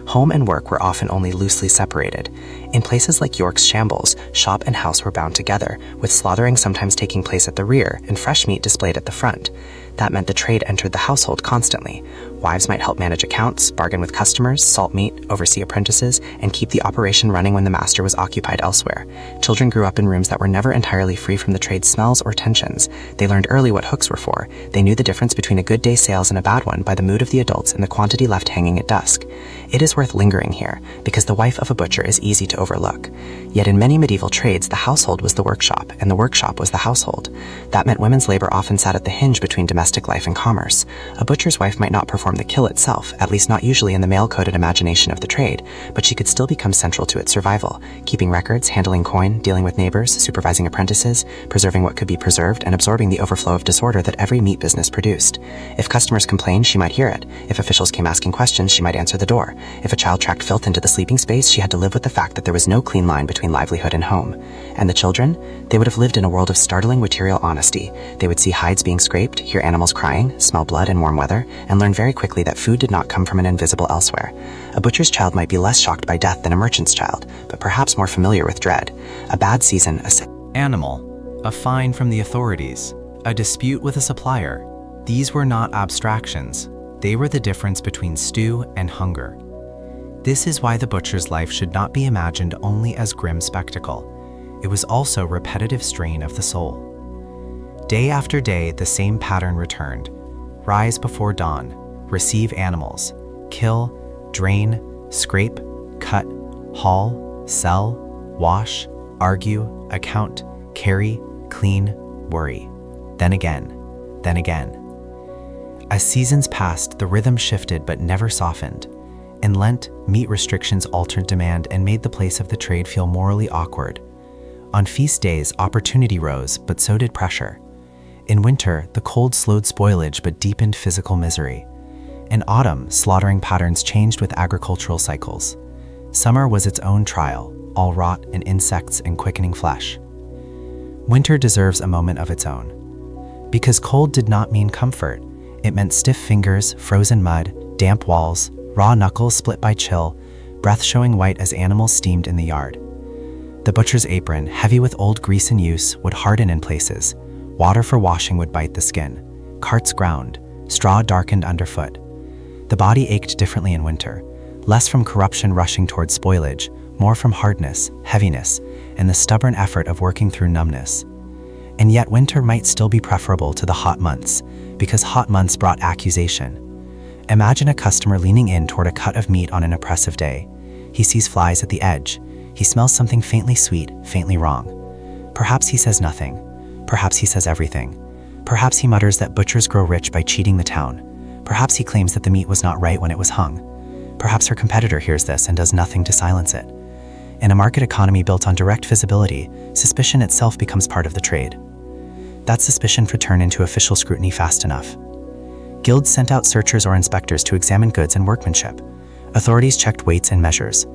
Home and work were often only loosely separated. In places like York's shambles, shop and house were bound together, with slaughtering sometimes taking place at the rear and fresh meat displayed at the front. That meant the trade entered the household constantly. Wives might help manage accounts, bargain with customers, salt meat, oversee apprentices, and keep the operation running when the master was occupied elsewhere. Children grew up in rooms that were never entirely free from the trade's smells or tensions. They learned early what hooks were for. They knew the difference between a good day's sales and a bad one by the mood of the adults and the quantity left hanging at dusk. It is worth lingering here, because the wife of a butcher is easy to overlook. Yet in many medieval trades, the household was the workshop, and the workshop was the household. That meant women's labor often sat at the hinge between domestic life and commerce. A butcher's wife might not perform the kill itself, at least not usually in the male-coded imagination of the trade, but she could still become central to its survival, keeping records, handling coin, dealing with neighbors, supervising apprentices, preserving what could be preserved, and absorbing the overflow of disorder that every meat business produced. If customers complained, she might hear it. If officials came asking questions, she might answer the door. If a child tracked filth into the sleeping space, she had to live with the fact that there was no clean line between livelihood and home. And the children? They would have lived in a world of startling material honesty. They would see hides being scraped, hear animals crying, smell blood in warm weather, and learn very quickly that food did not come from an invisible elsewhere. A butcher's child might be less shocked by death than a merchant's child, but perhaps more familiar with dread. A bad season, animal, a fine from the authorities, a dispute with a supplier. These were not abstractions. They were the difference between stew and hunger. This is why the butcher's life should not be imagined only as grim spectacle. It was also repetitive strain of the soul. Day after day, the same pattern returned. Rise before dawn, receive animals, kill, drain, scrape, cut, haul, sell, wash, argue, account, carry, clean, worry. Then again, then again. As seasons passed, the rhythm shifted but never softened. In Lent, meat restrictions altered demand and made the place of the trade feel morally awkward. On feast days, opportunity rose, but so did pressure. In winter, the cold slowed spoilage but deepened physical misery. In autumn, slaughtering patterns changed with agricultural cycles. Summer was its own trial, all rot and insects and quickening flesh. Winter deserves a moment of its own. Because cold did not mean comfort, it meant stiff fingers, frozen mud, damp walls, raw knuckles split by chill, breath showing white as animals steamed in the yard. The butcher's apron, heavy with old grease in use, would harden in places. Water for washing would bite the skin. Carts ground. Straw darkened underfoot. The body ached differently in winter, less from corruption rushing toward spoilage, more from hardness, heaviness, and the stubborn effort of working through numbness. And yet winter might still be preferable to the hot months, because hot months brought accusation. Imagine a customer leaning in toward a cut of meat on an oppressive day. He sees flies at the edge. He smells something faintly sweet, faintly wrong. Perhaps he says nothing. Perhaps he says everything. Perhaps he mutters that butchers grow rich by cheating the town. Perhaps he claims that the meat was not right when it was hung. Perhaps her competitor hears this and does nothing to silence it. In a market economy built on direct visibility, suspicion itself becomes part of the trade. That suspicion could turn into official scrutiny fast enough. Guilds sent out searchers or inspectors to examine goods and workmanship. Authorities checked weights and measures.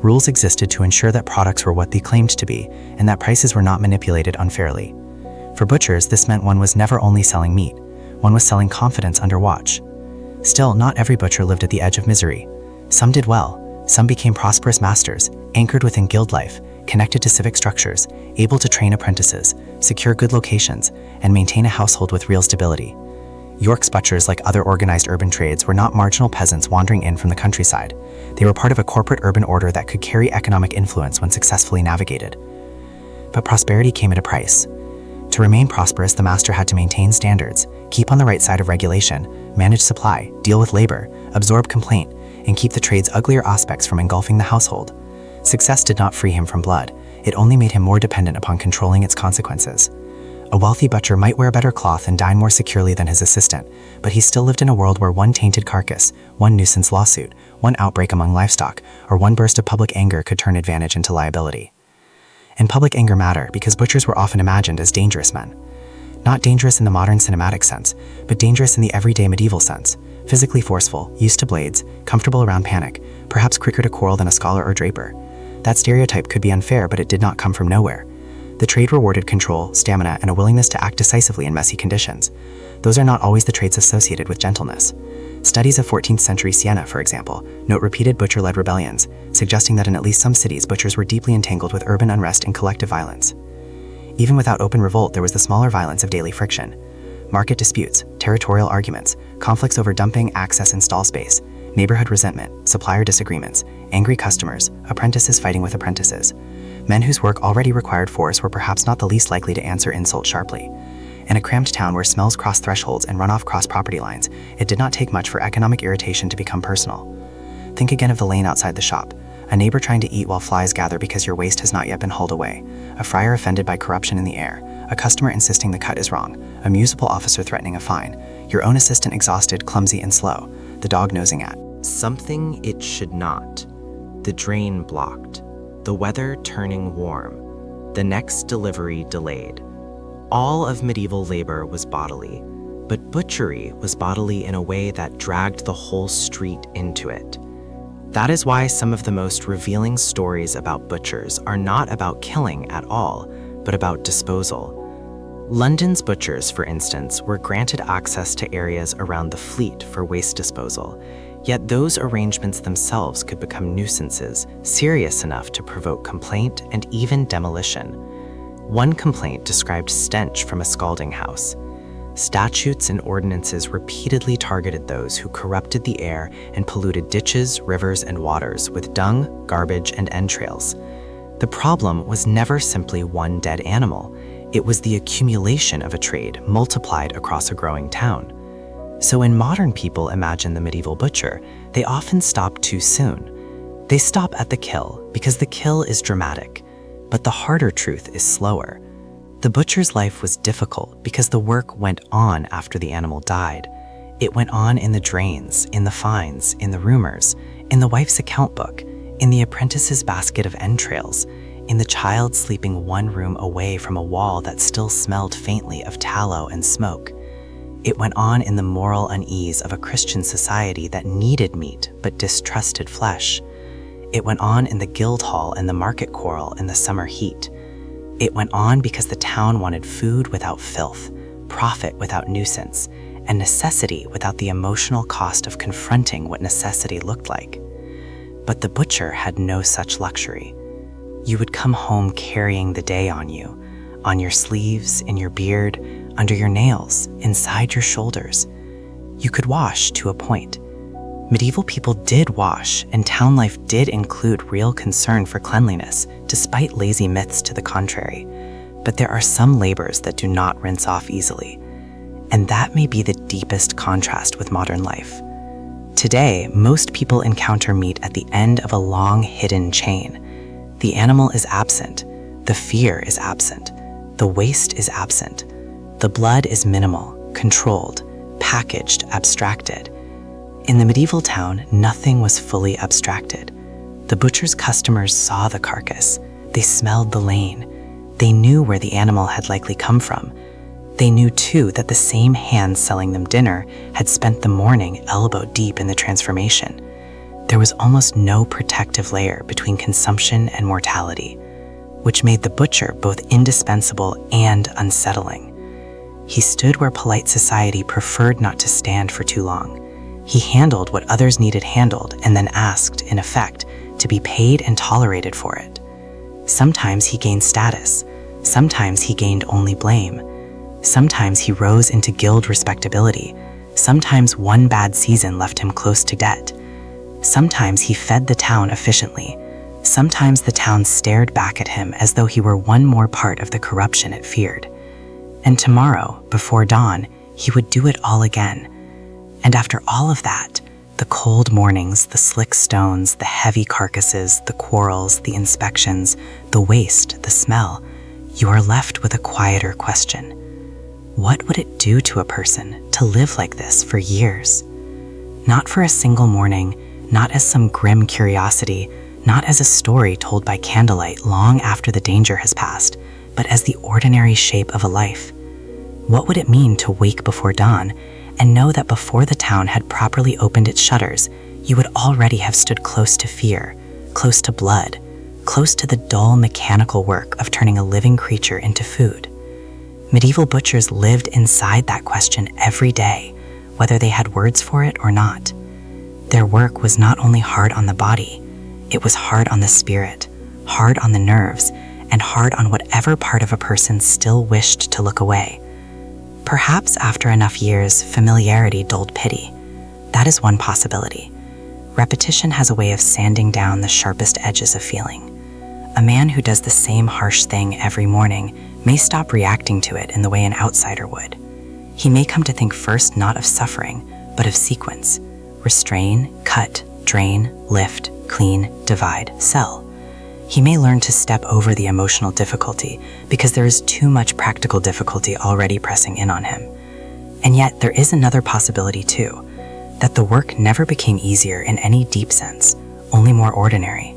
Rules existed to ensure that products were what they claimed to be, and that prices were not manipulated unfairly. For butchers, this meant one was never only selling meat, one was selling confidence under watch. Still, not every butcher lived at the edge of misery. Some did well, some became prosperous masters, anchored within guild life, connected to civic structures, able to train apprentices, secure good locations, and maintain a household with real stability. York's butchers, like other organized urban trades, were not marginal peasants wandering in from the countryside. They were part of a corporate urban order that could carry economic influence when successfully navigated. But prosperity came at a price. To remain prosperous, the master had to maintain standards, keep on the right side of regulation, manage supply, deal with labor, absorb complaint, and keep the trade's uglier aspects from engulfing the household. Success did not free him from blood. It only made him more dependent upon controlling its consequences. A wealthy butcher might wear better cloth and dine more securely than his assistant, but he still lived in a world where one tainted carcass, one nuisance lawsuit, one outbreak among livestock, or one burst of public anger could turn advantage into liability. And public anger mattered because butchers were often imagined as dangerous men. Not dangerous in the modern cinematic sense, but dangerous in the everyday medieval sense. Physically forceful, used to blades, comfortable around panic, perhaps quicker to quarrel than a scholar or draper. That stereotype could be unfair, but it did not come from nowhere. The trade rewarded control, stamina, and a willingness to act decisively in messy conditions. Those are not always the traits associated with gentleness. Studies of 14th century Siena, for example, note repeated butcher-led rebellions, suggesting that in at least some cities, butchers were deeply entangled with urban unrest and collective violence. Even without open revolt, there was the smaller violence of daily friction. Market disputes, territorial arguments, conflicts over dumping, access, and stall space, neighborhood resentment, supplier disagreements, angry customers, apprentices fighting with apprentices. Men whose work already required force were perhaps not the least likely to answer insult sharply. In a cramped town where smells crossed thresholds and runoff crossed property lines, it did not take much for economic irritation to become personal. Think again of the lane outside the shop, a neighbor trying to eat while flies gather because your waste has not yet been hauled away, a friar offended by corruption in the air, a customer insisting the cut is wrong, a municipal officer threatening a fine, your own assistant exhausted, clumsy, and slow, the dog nosing at something it should not, the drain blocked, the weather turning warm, the next delivery delayed. All of medieval labor was bodily, but butchery was bodily in a way that dragged the whole street into it. That is why some of the most revealing stories about butchers are not about killing at all, but about disposal. London's butchers, for instance, were granted access to areas around the Fleet for waste disposal, yet those arrangements themselves could become nuisances serious enough to provoke complaint and even demolition. One complaint described stench from a scalding house. Statutes and ordinances repeatedly targeted those who corrupted the air and polluted ditches, rivers, and waters with dung, garbage, and entrails. The problem was never simply one dead animal. It was the accumulation of a trade multiplied across a growing town. So when modern people imagine the medieval butcher, they often stop too soon. They stop at the kill because the kill is dramatic, but the harder truth is slower. The butcher's life was difficult because the work went on after the animal died. It went on in the drains, in the fines, in the rumors, in the wife's account book, in the apprentice's basket of entrails, in the child sleeping one room away from a wall that still smelled faintly of tallow and smoke. It went on in the moral unease of a Christian society that needed meat but distrusted flesh. It went on in the guild hall and the market quarrel in the summer heat. It went on because the town wanted food without filth, profit without nuisance, and necessity without the emotional cost of confronting what necessity looked like. But the butcher had no such luxury. You would come home carrying the day on you, on your sleeves, in your beard, under your nails, inside your shoulders. You could wash to a point. Medieval people did wash, and town life did include real concern for cleanliness, despite lazy myths to the contrary. But there are some labors that do not rinse off easily, and that may be the deepest contrast with modern life. Today, most people encounter meat at the end of a long hidden chain. The animal is absent, the fear is absent, the waste is absent. The blood is minimal, controlled, packaged, abstracted. In the medieval town, nothing was fully abstracted. The butcher's customers saw the carcass. They smelled the lane. They knew where the animal had likely come from. They knew, too, that the same hands selling them dinner had spent the morning elbow deep in the transformation. There was almost no protective layer between consumption and mortality, which made the butcher both indispensable and unsettling. He stood where polite society preferred not to stand for too long. He handled what others needed handled and then asked, in effect, to be paid and tolerated for it. Sometimes he gained status. Sometimes he gained only blame. Sometimes he rose into guild respectability. Sometimes one bad season left him close to debt. Sometimes he fed the town efficiently. Sometimes the town stared back at him as though he were one more part of the corruption it feared. And tomorrow, before dawn, he would do it all again. And after all of that, the cold mornings, the slick stones, the heavy carcasses, the quarrels, the inspections, the waste, the smell, you are left with a quieter question. What would it do to a person to live like this for years? Not for a single morning, not as some grim curiosity, not as a story told by candlelight long after the danger has passed, but as the ordinary shape of a life. What would it mean to wake before dawn and know that before the town had properly opened its shutters, you would already have stood close to fear, close to blood, close to the dull mechanical work of turning a living creature into food? Medieval butchers lived inside that question every day, whether they had words for it or not. Their work was not only hard on the body, it was hard on the spirit, hard on the nerves, and hard on whatever part of a person still wished to look away. Perhaps after enough years, familiarity dulled pity. That is one possibility. Repetition has a way of sanding down the sharpest edges of feeling. A man who does the same harsh thing every morning may stop reacting to it in the way an outsider would. He may come to think first not of suffering, but of sequence. Restrain, cut, drain, lift, clean, divide, sell. He may learn to step over the emotional difficulty because there is too much practical difficulty already pressing in on him. And yet there is another possibility too, that the work never became easier in any deep sense, only more ordinary.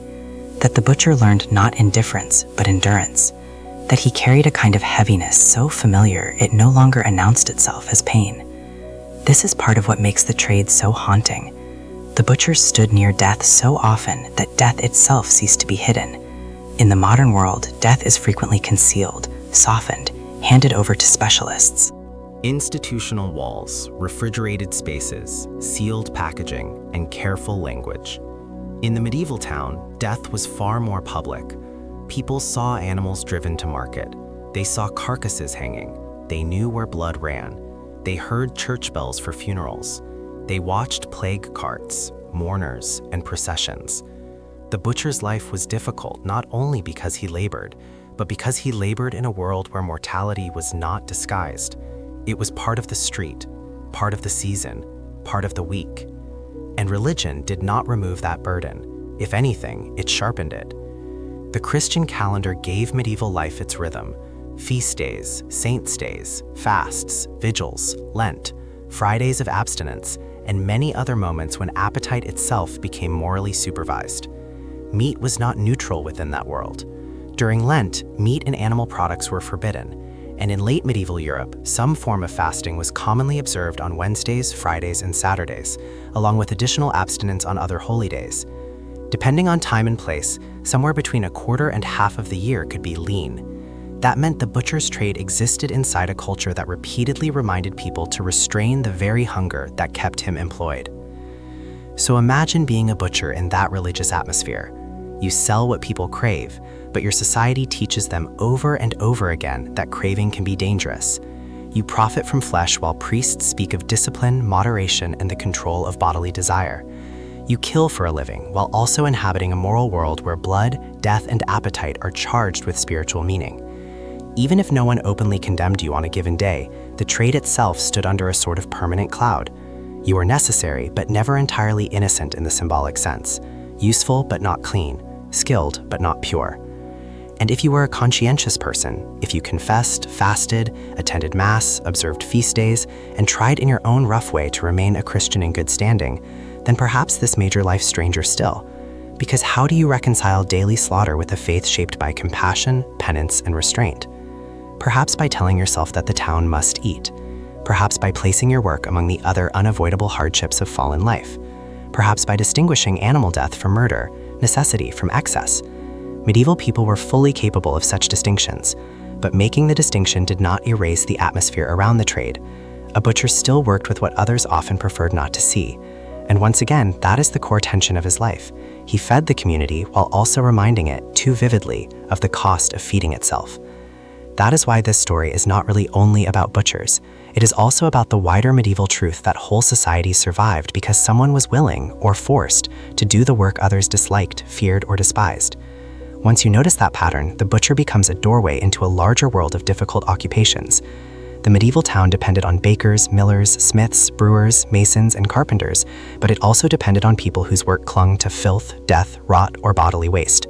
That the butcher learned not indifference, but endurance. That he carried a kind of heaviness so familiar it no longer announced itself as pain. This is part of what makes the trade so haunting. The butcher stood near death so often that death itself ceased to be hidden. In the modern world, death is frequently concealed, softened, handed over to specialists. Institutional walls, refrigerated spaces, sealed packaging, and careful language. In the medieval town, death was far more public. People saw animals driven to market. They saw carcasses hanging. They knew where blood ran. They heard church bells for funerals. They watched plague carts, mourners, and processions. The butcher's life was difficult not only because he labored, but because he labored in a world where mortality was not disguised. It was part of the street, part of the season, part of the week. And religion did not remove that burden. If anything, it sharpened it. The Christian calendar gave medieval life its rhythm. Feast days, saints' days, fasts, vigils, Lent, Fridays of abstinence, and many other moments when appetite itself became morally supervised. Meat was not neutral within that world. During Lent, meat and animal products were forbidden, and in late medieval Europe, some form of fasting was commonly observed on Wednesdays, Fridays, and Saturdays, along with additional abstinence on other holy days. Depending on time and place, somewhere between a quarter and half of the year could be lean. That meant the butcher's trade existed inside a culture that repeatedly reminded people to restrain the very hunger that kept him employed. So imagine being a butcher in that religious atmosphere. You sell what people crave, but your society teaches them over and over again that craving can be dangerous. You profit from flesh while priests speak of discipline, moderation, and the control of bodily desire. You kill for a living while also inhabiting a moral world where blood, death, and appetite are charged with spiritual meaning. Even if no one openly condemned you on a given day, the trade itself stood under a sort of permanent cloud. You were necessary, but never entirely innocent in the symbolic sense. Useful, but not clean. Skilled, but not pure. And if you were a conscientious person, if you confessed, fasted, attended Mass, observed feast days, and tried in your own rough way to remain a Christian in good standing, then perhaps this made your life stranger still. Because how do you reconcile daily slaughter with a faith shaped by compassion, penance, and restraint? Perhaps by telling yourself that the town must eat. Perhaps by placing your work among the other unavoidable hardships of fallen life. Perhaps by distinguishing animal death from murder, necessity from excess. Medieval people were fully capable of such distinctions, but making the distinction did not erase the atmosphere around the trade. A butcher still worked with what others often preferred not to see. And once again, that is the core tension of his life. He fed the community while also reminding it, too vividly, of the cost of feeding itself. That is why this story is not really only about butchers. It is also about the wider medieval truth that whole societies survived because someone was willing, or forced, to do the work others disliked, feared, or despised. Once you notice that pattern, the butcher becomes a doorway into a larger world of difficult occupations. The medieval town depended on bakers, millers, smiths, brewers, masons, and carpenters, but it also depended on people whose work clung to filth, death, rot, or bodily waste.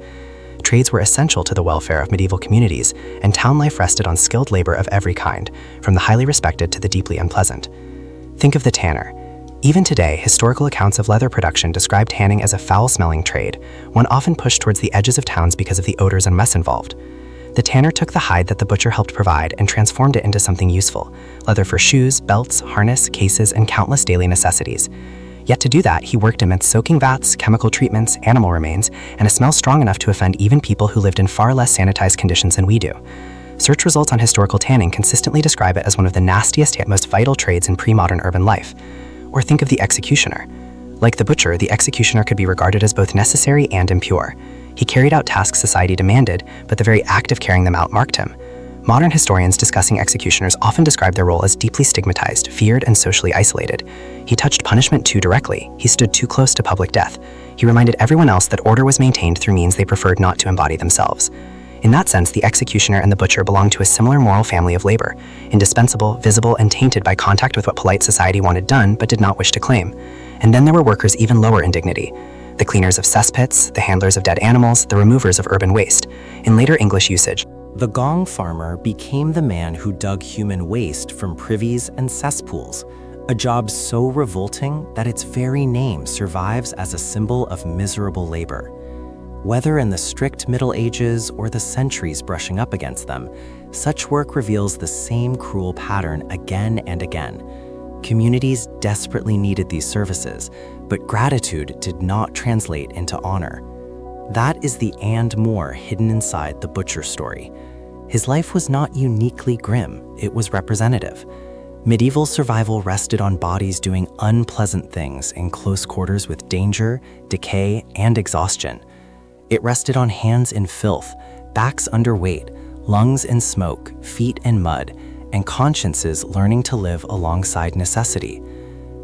Trades were essential to the welfare of medieval communities, and town life rested on skilled labor of every kind, from the highly respected to the deeply unpleasant. Think of the tanner. Even today, historical accounts of leather production describe tanning as a foul-smelling trade, one often pushed towards the edges of towns because of the odors and mess involved. The tanner took the hide that the butcher helped provide and transformed it into something useful, leather for shoes, belts, harness, cases, and countless daily necessities. Yet to do that, he worked amidst soaking vats, chemical treatments, animal remains, and a smell strong enough to offend even people who lived in far less sanitized conditions than we do. Search results on historical tanning consistently describe it as one of the nastiest yet most vital trades in pre-modern urban life. Or think of the executioner. Like the butcher, the executioner could be regarded as both necessary and impure. He carried out tasks society demanded, but the very act of carrying them out marked him. Modern historians discussing executioners often describe their role as deeply stigmatized, feared, and socially isolated. He touched punishment too directly. He stood too close to public death. He reminded everyone else that order was maintained through means they preferred not to embody themselves. In that sense, the executioner and the butcher belonged to a similar moral family of labor, indispensable, visible, and tainted by contact with what polite society wanted done but did not wish to claim. And then there were workers even lower in dignity. The cleaners of cesspits, the handlers of dead animals, the removers of urban waste. In later English usage, the gong farmer became the man who dug human waste from privies and cesspools, a job so revolting that its very name survives as a symbol of miserable labor. Whether in the strict Middle Ages or the centuries brushing up against them, such work reveals the same cruel pattern again and again. Communities desperately needed these services, but gratitude did not translate into honor. That is the and more hidden inside the butcher story. His life was not uniquely grim, it was representative. Medieval survival rested on bodies doing unpleasant things in close quarters with danger, decay, and exhaustion. It rested on hands in filth, backs underweight, lungs in smoke, feet in mud, and consciences learning to live alongside necessity.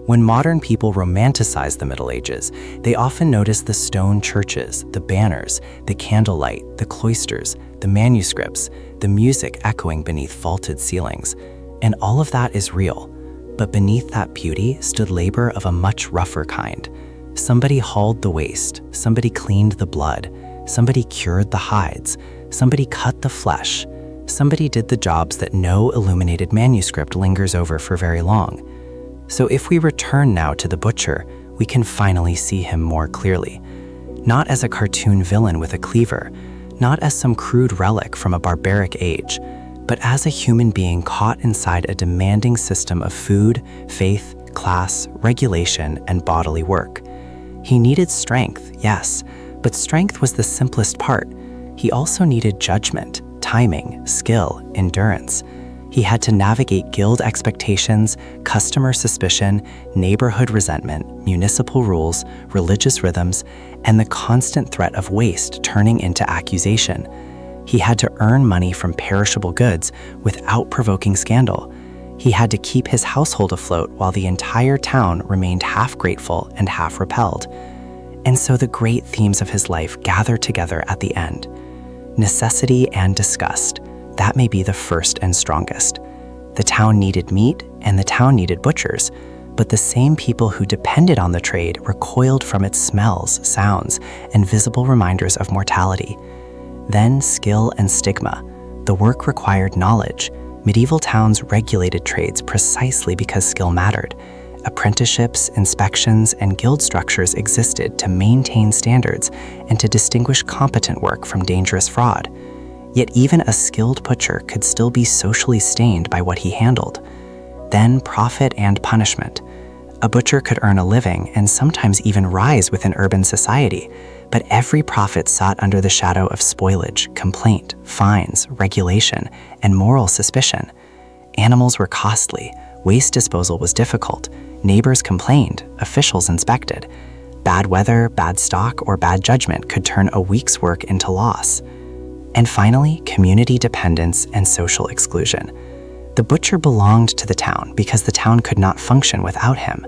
When modern people romanticize the Middle Ages, they often notice the stone churches, the banners, the candlelight, the cloisters, the manuscripts, the music echoing beneath vaulted ceilings. And all of that is real. But beneath that beauty stood labor of a much rougher kind. Somebody hauled the waste, somebody cleaned the blood, somebody cured the hides, somebody cut the flesh, somebody did the jobs that no illuminated manuscript lingers over for very long. So if we return now to the butcher, we can finally see him more clearly. Not as a cartoon villain with a cleaver, not as some crude relic from a barbaric age, but as a human being caught inside a demanding system of food, faith, class, regulation, and bodily work. He needed strength, yes, but strength was the simplest part. He also needed judgment, timing, skill, endurance. He had to navigate guild expectations, customer suspicion, neighborhood resentment, municipal rules, religious rhythms, and the constant threat of waste turning into accusation. He had to earn money from perishable goods without provoking scandal. He had to keep his household afloat while the entire town remained half grateful and half repelled. And so the great themes of his life gather together at the end. Necessity and disgust, that may be the first and strongest. The town needed meat and the town needed butchers, but the same people who depended on the trade recoiled from its smells, sounds, and visible reminders of mortality. Then skill and stigma. The work required knowledge. Medieval towns regulated trades precisely because skill mattered. Apprenticeships, inspections, and guild structures existed to maintain standards and to distinguish competent work from dangerous fraud. Yet even a skilled butcher could still be socially stained by what he handled. Then profit and punishment. A butcher could earn a living and sometimes even rise within urban society, but every profit sat under the shadow of spoilage, complaint, fines, regulation, and moral suspicion. Animals were costly, waste disposal was difficult, neighbors complained, officials inspected. Bad weather, bad stock, or bad judgment could turn a week's work into loss. And finally, community dependence and social exclusion. The butcher belonged to the town because the town could not function without him,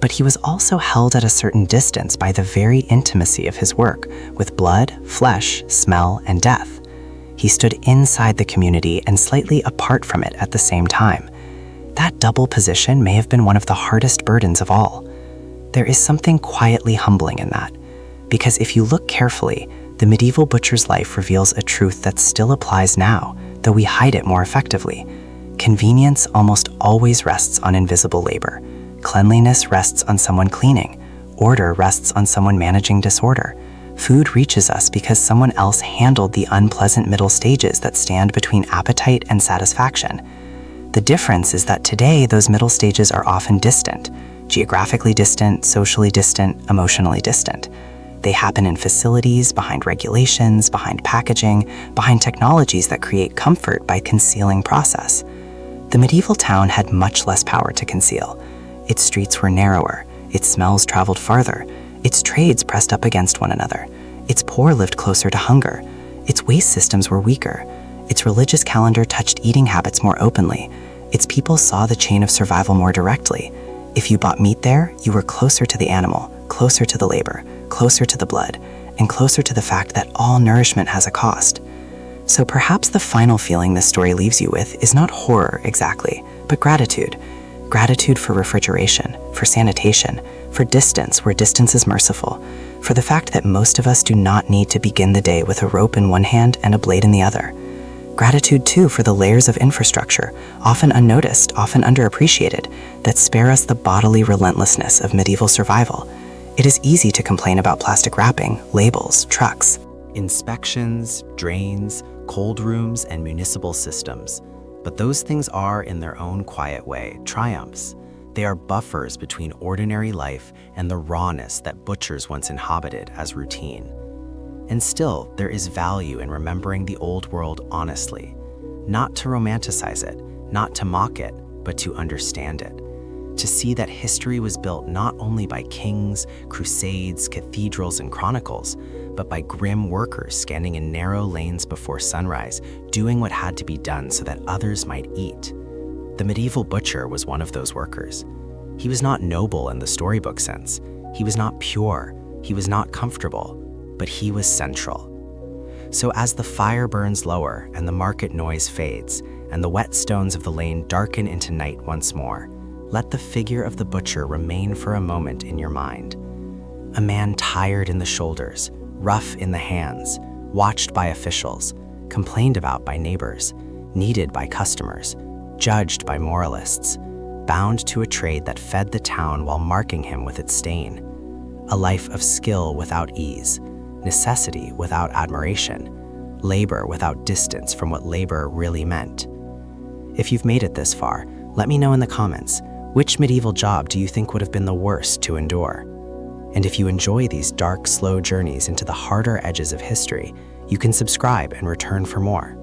but he was also held at a certain distance by the very intimacy of his work, with blood, flesh, smell, and death. He stood inside the community and slightly apart from it at the same time. That double position may have been one of the hardest burdens of all. There is something quietly humbling in that, because if you look carefully, the medieval butcher's life reveals a truth that still applies now, though we hide it more effectively. Convenience almost always rests on invisible labor. Cleanliness rests on someone cleaning. Order rests on someone managing disorder. Food reaches us because someone else handled the unpleasant middle stages that stand between appetite and satisfaction. The difference is that today those middle stages are often distant, geographically distant, socially distant, emotionally distant. They happen in facilities, behind regulations, behind packaging, behind technologies that create comfort by concealing process. The medieval town had much less power to conceal. Its streets were narrower, its smells traveled farther, its trades pressed up against one another, its poor lived closer to hunger, its waste systems were weaker, its religious calendar touched eating habits more openly, its people saw the chain of survival more directly. If you bought meat there, you were closer to the animal, closer to the labor, closer to the blood, and closer to the fact that all nourishment has a cost. So perhaps the final feeling this story leaves you with is not horror exactly, but gratitude. Gratitude for refrigeration, for sanitation, for distance where distance is merciful, for the fact that most of us do not need to begin the day with a rope in one hand and a blade in the other. Gratitude too for the layers of infrastructure, often unnoticed, often underappreciated, that spare us the bodily relentlessness of medieval survival. It is easy to complain about plastic wrapping, labels, trucks. Inspections, drains, cold rooms, and municipal systems. But those things are, in their own quiet way, triumphs. They are buffers between ordinary life and the rawness that butchers once inhabited as routine. And still, there is value in remembering the old world honestly, not to romanticize it, not to mock it, but to understand it. To see that history was built not only by kings, crusades, cathedrals, and chronicles, but by grim workers standing in narrow lanes before sunrise, doing what had to be done so that others might eat. The medieval butcher was one of those workers. He was not noble in the storybook sense. He was not pure. He was not comfortable, but he was central. So as the fire burns lower and the market noise fades, and the wet stones of the lane darken into night once more, let the figure of the butcher remain for a moment in your mind. A man tired in the shoulders, rough in the hands, watched by officials, complained about by neighbors, needed by customers, judged by moralists, bound to a trade that fed the town while marking him with its stain. A life of skill without ease, necessity without admiration, labor without distance from what labor really meant. If you've made it this far, let me know in the comments, which medieval job do you think would have been the worst to endure? And if you enjoy these dark, slow journeys into the harder edges of history, you can subscribe and return for more.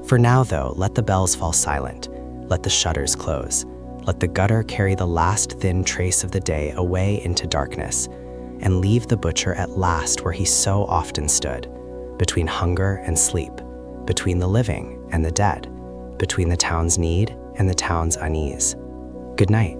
For now though, let the bells fall silent, let the shutters close, let the gutter carry the last thin trace of the day away into darkness, and leave the butcher at last where he so often stood, between hunger and sleep, between the living and the dead, between the town's need and the town's unease. Good night.